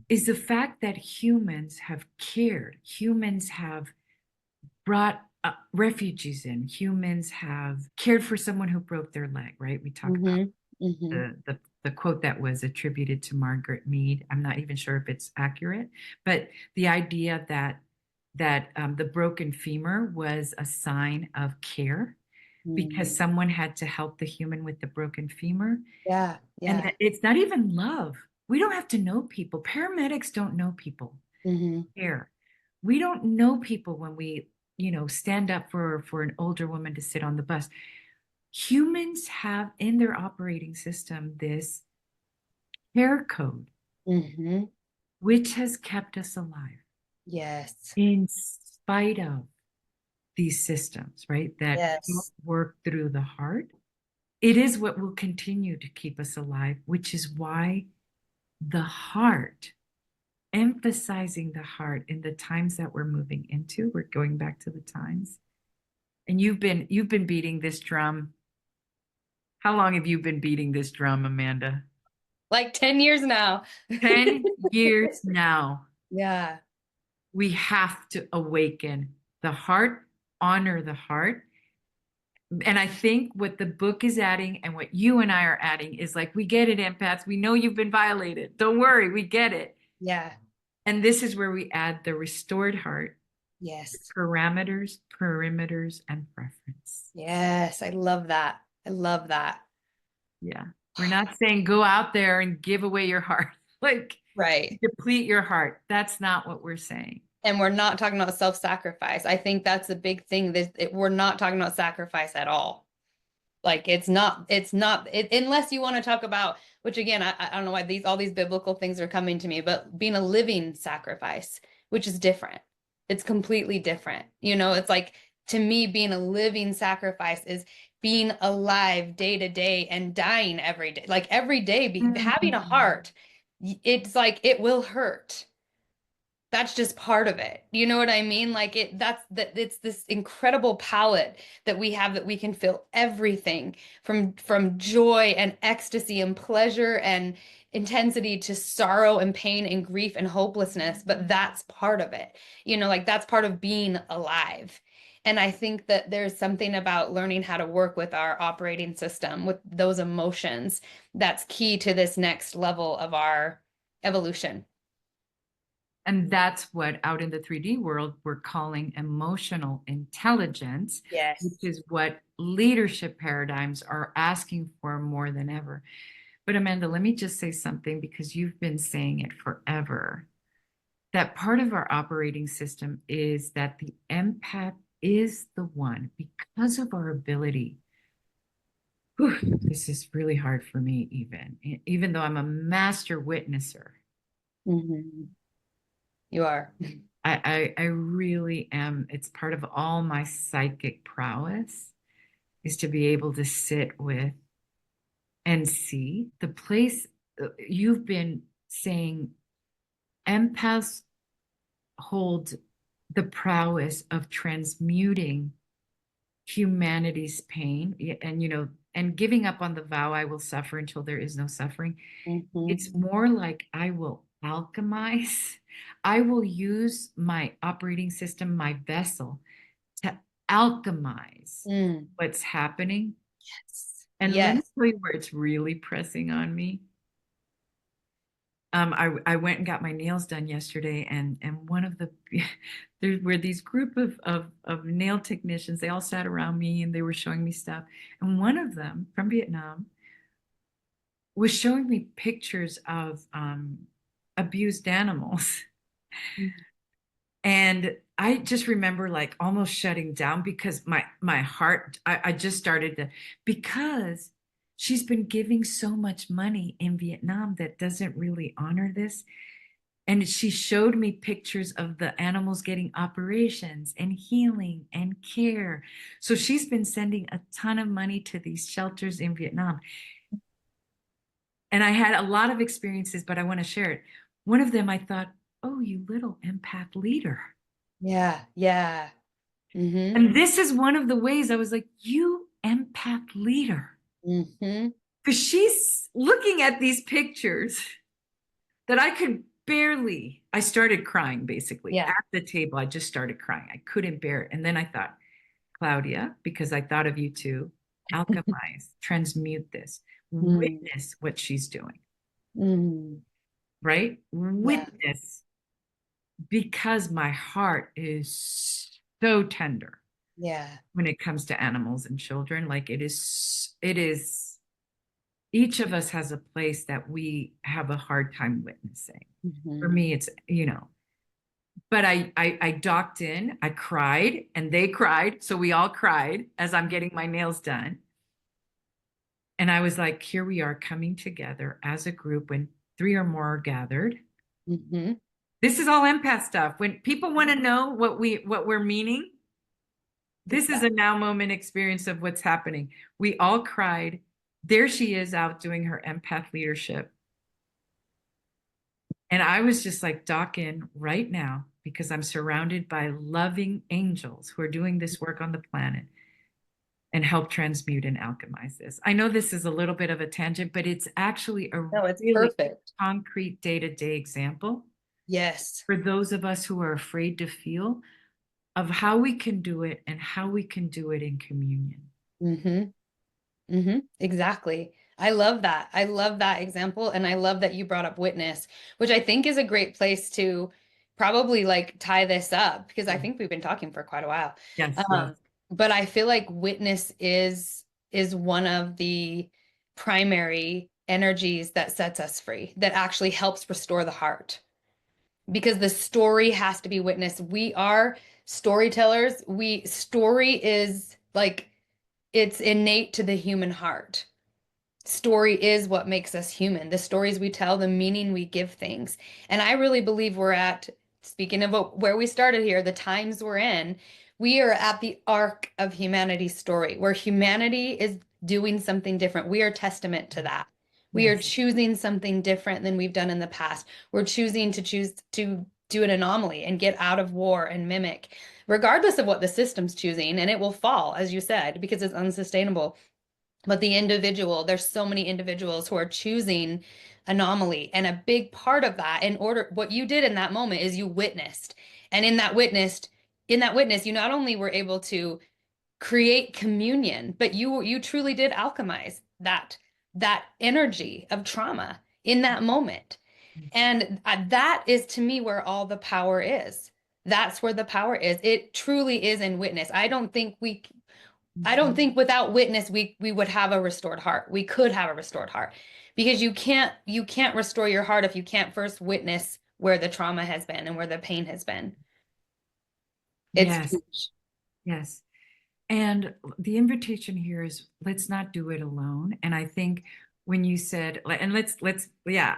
[SPEAKER 3] is the fact that humans have cared. Humans have brought refugees in. Humans have cared for someone who broke their leg, right? We talk about the quote that was attributed to Margaret Mead. I'm not even sure if it's accurate, but the idea that the broken femur was a sign of care because someone had to help the human with the broken femur.
[SPEAKER 2] Yeah.
[SPEAKER 3] And that it's not even love. We don't have to know people. Paramedics don't know people. Care. We don't know people when we, stand up for an older woman to sit on the bus. Humans have in their operating system this care code, which has kept us alive.
[SPEAKER 2] Yes.
[SPEAKER 3] In spite of these systems, right? That don't work through the heart. It is what will continue to keep us alive, which is why the heart, emphasizing the heart in the times that we're moving into, we're going back to the times. And you've been beating this drum. How long have you been beating this drum, Amanda?
[SPEAKER 2] Like 10 years now.
[SPEAKER 3] 10 years now.
[SPEAKER 2] Yeah.
[SPEAKER 3] We have to awaken the heart, honor the heart. And I think what the book is adding and what you and I are adding is like, we get it, empaths. We know you've been violated. Don't worry, we get it.
[SPEAKER 2] Yeah.
[SPEAKER 3] And this is where we add the restored heart.
[SPEAKER 2] Yes.
[SPEAKER 3] Parameters, perimeters, and preference.
[SPEAKER 2] Yes. I love that. I love that.
[SPEAKER 3] Yeah. We're not saying go out there and give away your heart, like deplete your heart. That's not what we're saying.
[SPEAKER 2] And we're not talking about self-sacrifice. I think that's a big thing. We're not talking about sacrifice at all. Like it's not unless you want to talk about, which again, I don't know why all these biblical things are coming to me, but being a living sacrifice, which is different. It's completely different. It's like, to me, being a living sacrifice is being alive day to day and dying every day. Like every day, having a heart, it's like, it will hurt. That's just part of it. You know what I mean? Like it's this incredible palette that we have, that we can feel everything from joy and ecstasy and pleasure and intensity to sorrow and pain and grief and hopelessness, but that's part of it. You know, like that's part of being alive. And I think that there's something about learning how to work with our operating system, with those emotions, that's key to this next level of our evolution.
[SPEAKER 3] And that's what out in the 3D world we're calling emotional intelligence,
[SPEAKER 2] Yes.
[SPEAKER 3] which is what leadership paradigms are asking for more than ever. But Amanda, let me just say something, because you've been saying it forever. That part of our operating system is that the empath is the one, because of our ability. Whew, this is really hard for me, even though I'm a master witnesser.
[SPEAKER 2] Mm-hmm. You are.
[SPEAKER 3] I really am. It's part of all my psychic prowess, is to be able to sit with and see the place. You've been saying empaths hold the prowess of transmuting humanity's pain, and giving up on the vow, I will suffer until there is no suffering.
[SPEAKER 2] Mm-hmm.
[SPEAKER 3] It's more like I will alchemize. I will use my operating system, my vessel, to alchemize what's happening.
[SPEAKER 2] Yes.
[SPEAKER 3] And let me
[SPEAKER 2] Yes.
[SPEAKER 3] tell you where it's really pressing on me. I went and got my nails done yesterday, and one of the there were these group of nail technicians. They all sat around me and they were showing me stuff. And one of them from Vietnam was showing me pictures of abused animals. And I just remember like almost shutting down, because my heart, I just started to, because she's been giving so much money in Vietnam that doesn't really honor this. And she showed me pictures of the animals getting operations and healing and care. So she's been sending a ton of money to these shelters in Vietnam. And I had a lot of experiences, but I want to share it. One of them, I thought, oh, you little empath leader.
[SPEAKER 2] Yeah. Yeah. Mm-hmm.
[SPEAKER 3] And this is one of the ways I was like, you empath leader.
[SPEAKER 2] Mm-hmm.
[SPEAKER 3] Because she's looking at these pictures that I could barely, I started crying basically
[SPEAKER 2] Yeah.
[SPEAKER 3] at the table. I just started crying. I couldn't bear it. And then I thought, Claudia, because I thought of you too, alchemize, transmute this, witness what she's doing, right?
[SPEAKER 2] Yeah.
[SPEAKER 3] Witness, because my heart is so tender
[SPEAKER 2] Yeah.
[SPEAKER 3] when it comes to animals and children. Like it is, each of us has a place that we have a hard time witnessing.
[SPEAKER 2] Mm-hmm.
[SPEAKER 3] For me, it's, but I docked in, I cried, and they cried. So we all cried as I'm getting my nails done. And I was like, here we are coming together as a group when 3 or more are gathered.
[SPEAKER 2] Mm-hmm.
[SPEAKER 3] This is all empath stuff. When people want to know what we're meaning, this is a now moment experience of what's happening. We all cried. There she is out doing her empath leadership. And I was just like, dock in right now, because I'm surrounded by loving angels who are doing this work on the planet and help transmute and alchemize this. I know this is a little bit of a tangent, but it's actually a
[SPEAKER 2] it's
[SPEAKER 3] really
[SPEAKER 2] perfect.
[SPEAKER 3] concrete day-to-day example.
[SPEAKER 2] Yes.
[SPEAKER 3] For those of us who are afraid to feel, of how we can do it and how we can do it in communion.
[SPEAKER 2] Mm-hmm. Mm-hmm. Exactly. I love that. I love that example. And I love that you brought up witness, which I think is a great place to probably like tie this up, because I think we've been talking for quite a while.
[SPEAKER 3] Yes.
[SPEAKER 2] But I feel like witness is one of the primary energies that sets us free, that actually helps restore the heart. Because the story has to be witnessed. We are storytellers. Story is like, it's innate to the human heart. Story is what makes us human. The stories we tell, the meaning we give things. And I really believe we're at, speaking of where we started here, the times we're in, we are at the arc of humanity's story, where humanity is doing something different. We are testament to that. We are choosing something different than we've done in the past. We're choosing to do an anomaly and get out of war and mimic, regardless of what the system's choosing. And it will fall, as you said, because it's unsustainable. But the individual, there's so many individuals who are choosing anomaly. And a big part of that, what you did in that moment is you witnessed. And in that witness, you not only were able to create communion, but you truly did alchemize that energy of trauma in that moment. And that is, to me, where all the power is. That's where the power is. It truly is in witness. I don't think without witness we would have a restored heart. We could have a restored heart, because you can't restore your heart if you can't first witness where the trauma has been and where the pain has been. It's
[SPEAKER 3] Yes,
[SPEAKER 2] huge.
[SPEAKER 3] yes. And the invitation here is, let's not do it alone. And I think when you said, and yeah,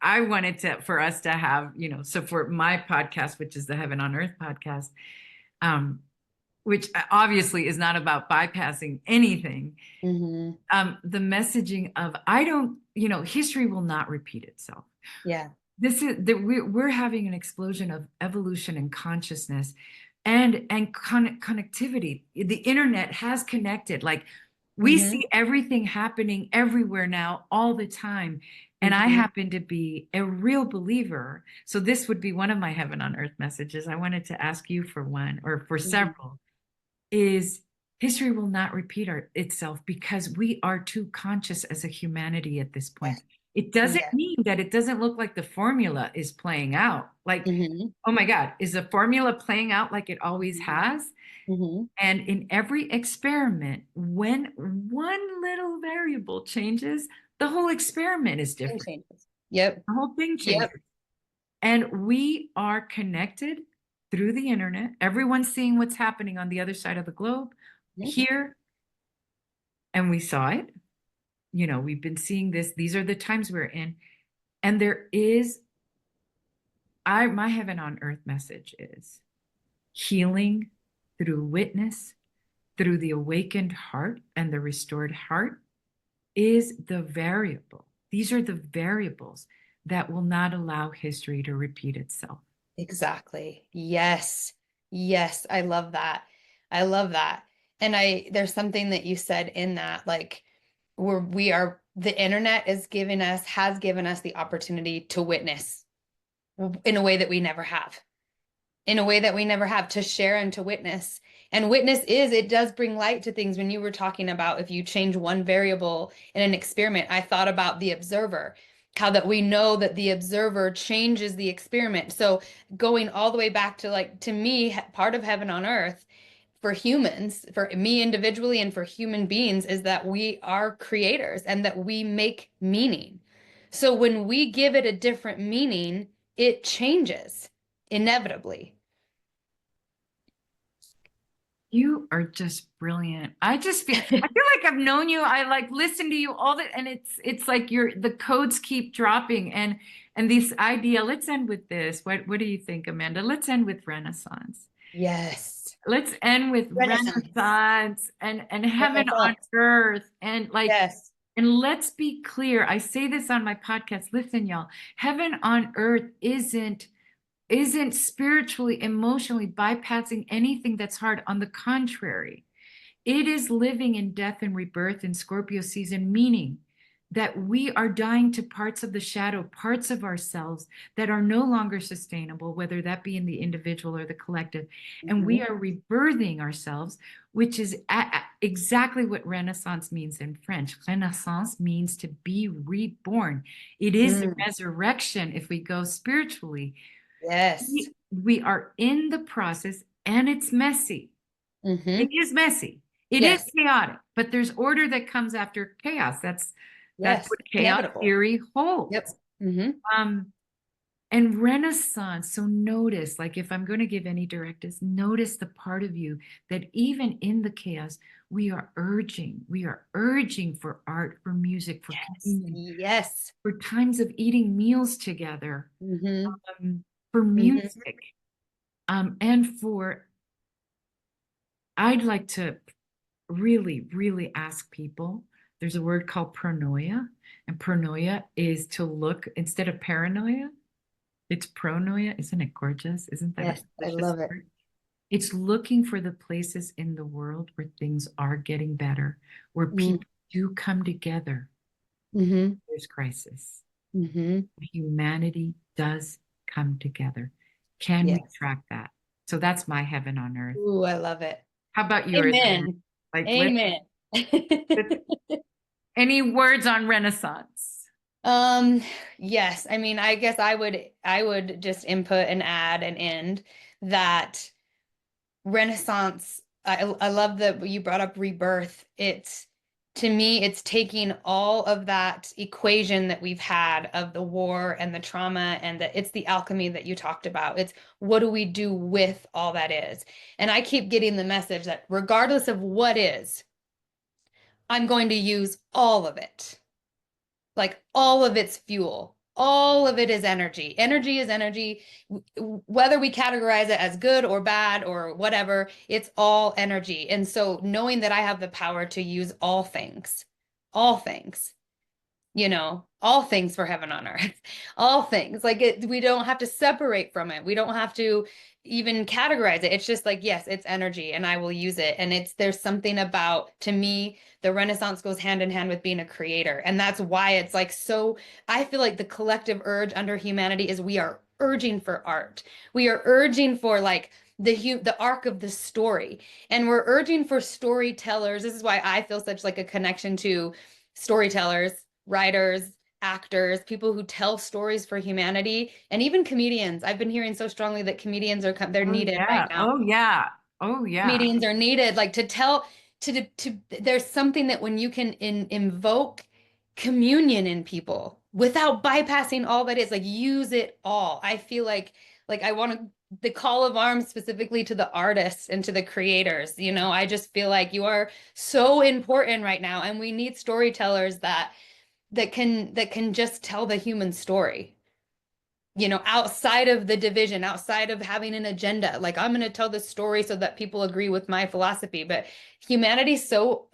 [SPEAKER 3] I wanted for us to have, so for my podcast, which is the Heaven on Earth podcast, which obviously is not about bypassing anything. The messaging of, history will not repeat itself.
[SPEAKER 2] Yeah.
[SPEAKER 3] This is that we're having an explosion of evolution and consciousness and connectivity. The internet has connected. Like, we see everything happening everywhere now, all the time. And I happen to be a real believer. So this would be one of my Heaven on Earth messages. I wanted to ask you for one, or for several, is history will not repeat itself, because we are too conscious as a humanity at this point. It doesn't mean that it doesn't look like the formula is playing out. Like, oh my God, is the formula playing out like it always has? And in every experiment, when one little variable changes, the whole experiment is different.
[SPEAKER 2] Yep.
[SPEAKER 3] The whole thing changes. And we are connected through the internet. Everyone's seeing what's happening on the other side of the globe here. And we saw it. We've been seeing this. These are the times we're in. And there is, my Heaven on Earth message is healing through witness, through the awakened heart and the restored heart, is the variable. These are the variables that will not allow history to repeat itself.
[SPEAKER 2] Exactly. Yes. Yes. I love that. I love that. And there's something that you said in that, like, the internet has given us the opportunity to witness in a way that we never have, to share and to witness. And it does bring light to things. When you were talking about, if you change one variable in an experiment, I thought about the observer, how that we know that the observer changes the experiment. So going all the way back to, like, to me, part of Heaven on Earth for humans, for me individually and for human beings, is that we are creators and that we make meaning. So when we give it a different meaning, it changes inevitably.
[SPEAKER 3] You are just brilliant. I feel like I've known you. I like listen to you all and it's like the codes keep dropping, and this idea. Let's end with this. What do you think, Amanda? Let's end with Renaissance.
[SPEAKER 2] Yes.
[SPEAKER 3] Let's end with Renaissance and Heaven on Earth, and like, and let's be clear. I say this on my podcast. Listen, y'all, Heaven on Earth isn't spiritually, emotionally bypassing anything that's hard. On the contrary, it is living in death and rebirth in Scorpio season, meaning that we are dying to parts of the shadow, parts of ourselves that are no longer sustainable, whether that be in the individual or the collective. And we are rebirthing ourselves, which is exactly what Renaissance means in French. Renaissance means to be reborn. It is the resurrection if we go spiritually.
[SPEAKER 2] Yes.
[SPEAKER 3] We are in the process, and it's messy. It is messy. It is chaotic, but there's order that comes after chaos. That's what chaos theory holds. And Renaissance. So notice, like, if I'm going to give any directives, notice the part of you that even in the chaos, we are urging for art, for music, for communion, for times of eating meals together, for music, and for, I'd like to really, really ask people, there's a word called pronoia, and pronoia is to look, instead of paranoia, it's pronoia. Isn't it gorgeous? Isn't that
[SPEAKER 2] I love it.
[SPEAKER 3] Word? It's looking for the places in the world where things are getting better, where people do come together. There's crisis.
[SPEAKER 2] Mm-hmm.
[SPEAKER 3] Humanity does come together. Can we
[SPEAKER 2] Yes.
[SPEAKER 3] track that? So that's my heaven on earth.
[SPEAKER 2] Ooh, I love it.
[SPEAKER 3] How about yours, Amanda?
[SPEAKER 2] Amen.
[SPEAKER 3] Like,
[SPEAKER 2] Amen.
[SPEAKER 3] any words on Renaissance?
[SPEAKER 2] Um, yes. I mean, I guess I would just input and add and end that Renaissance. I love that you brought up rebirth. It's to me, it's taking all of that equation that we've had of the war and the trauma and it's the alchemy that you talked about. It's what do we do with all that is? And I keep getting the message that regardless of what is, I'm going to use all of it. Like all of its fuel, all of it is energy. Energy is energy. Whether we categorize it as good or bad or whatever, it's all energy. And so knowing that I have the power to use all things, all things for heaven on earth, all things like it, we don't have to separate from it. We don't have to even categorize it. It's just like, yes, it's energy and I will use it. And there's something about, to me, the Renaissance goes hand in hand with being a creator. And that's why it's like, so I feel like the collective urge under humanity is we are urging for art. We are urging for like the arc of the story. And we're urging for storytellers. This is why I feel such like a connection to storytellers, writers, actors, people who tell stories for humanity, and even comedians. I've been hearing so strongly that comedians they're
[SPEAKER 3] Oh
[SPEAKER 2] needed right
[SPEAKER 3] yeah.
[SPEAKER 2] now.
[SPEAKER 3] Oh yeah. Oh yeah.
[SPEAKER 2] Comedians are needed, like to tell to there's something that when you can invoke communion in people without bypassing all that is, like use it all. I feel like I want to the call of arms specifically to the artists and to the creators. I just feel like you are so important right now, and we need storytellers that can just tell the human story, outside of the division, outside of having an agenda. Like, I'm going to tell this story so that people agree with my philosophy. But humanity's so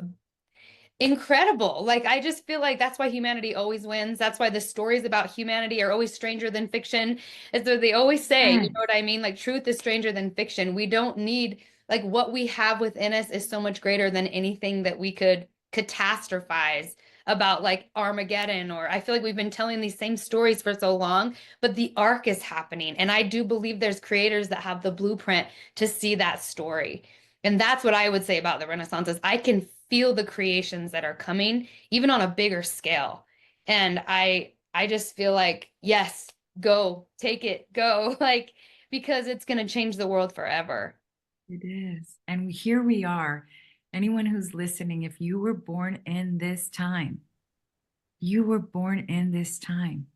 [SPEAKER 2] incredible. Like, I just feel like that's why humanity always wins. That's why the stories about humanity are always stranger than fiction. As though they always say, you know what I mean? Like, truth is stranger than fiction. We don't need, like, what we have within us is so much greater than anything that we could catastrophize about, like Armageddon. Or I feel like we've been telling these same stories for so long, but the arc is happening. And I do believe there's creators that have the blueprint to see that story. And that's what I would say about the Renaissance is I can feel the creations that are coming, even on a bigger scale. And I just feel like, yes, go, take it, go, like, because it's going to change the world forever.
[SPEAKER 3] It is. And here we are. Anyone who's listening, if you were born in this time, you were born in this time.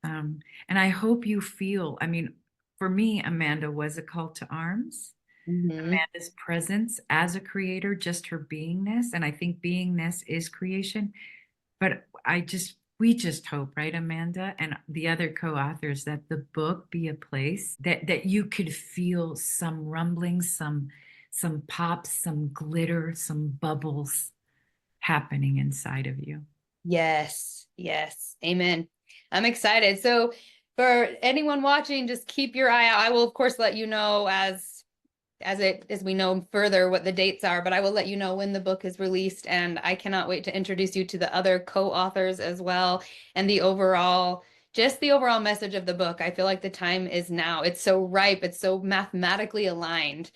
[SPEAKER 3] And I hope you feel, I mean, for me, Amanda was a call to arms.
[SPEAKER 2] Mm-hmm.
[SPEAKER 3] Amanda's presence as a creator, just her beingness. And I think beingness is creation. But we just hope, right, Amanda, and the other co-authors, that the book be a place that you could feel some rumblings, some pops, some glitter, some bubbles happening inside of you.
[SPEAKER 2] Yes, yes. Amen. I'm excited. So for anyone watching, just keep your eye out. I will, of course, let you know as we know further what the dates are, but I will let you know when the book is released. And I cannot wait to introduce you to the other co-authors as well, and just the overall message of the book. I feel like the time is now. It's so ripe. It's so mathematically aligned.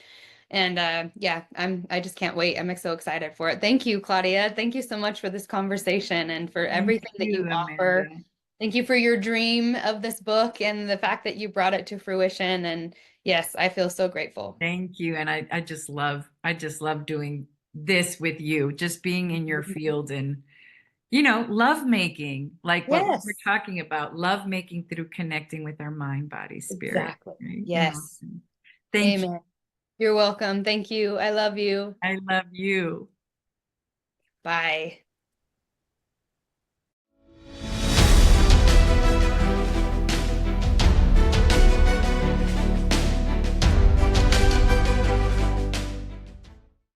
[SPEAKER 2] And yeah, I just can't wait. I'm so excited for it. Thank you, Claudia. Thank you so much for this conversation and for
[SPEAKER 3] Thank
[SPEAKER 2] everything that you
[SPEAKER 3] you,
[SPEAKER 2] offer.
[SPEAKER 3] Amanda.
[SPEAKER 2] Thank you for your dream of this book and the fact that you brought it to fruition. And yes, I feel so grateful.
[SPEAKER 3] Thank you. And I just love doing this with you, just being in your field and love making, like what we were
[SPEAKER 2] Yes,
[SPEAKER 3] talking about, love making through connecting with our mind, body, spirit,
[SPEAKER 2] exactly.
[SPEAKER 3] right?
[SPEAKER 2] Yes.
[SPEAKER 3] Thank you.
[SPEAKER 2] Amen. You're welcome. Thank you. I love you.
[SPEAKER 3] I love you.
[SPEAKER 2] Bye.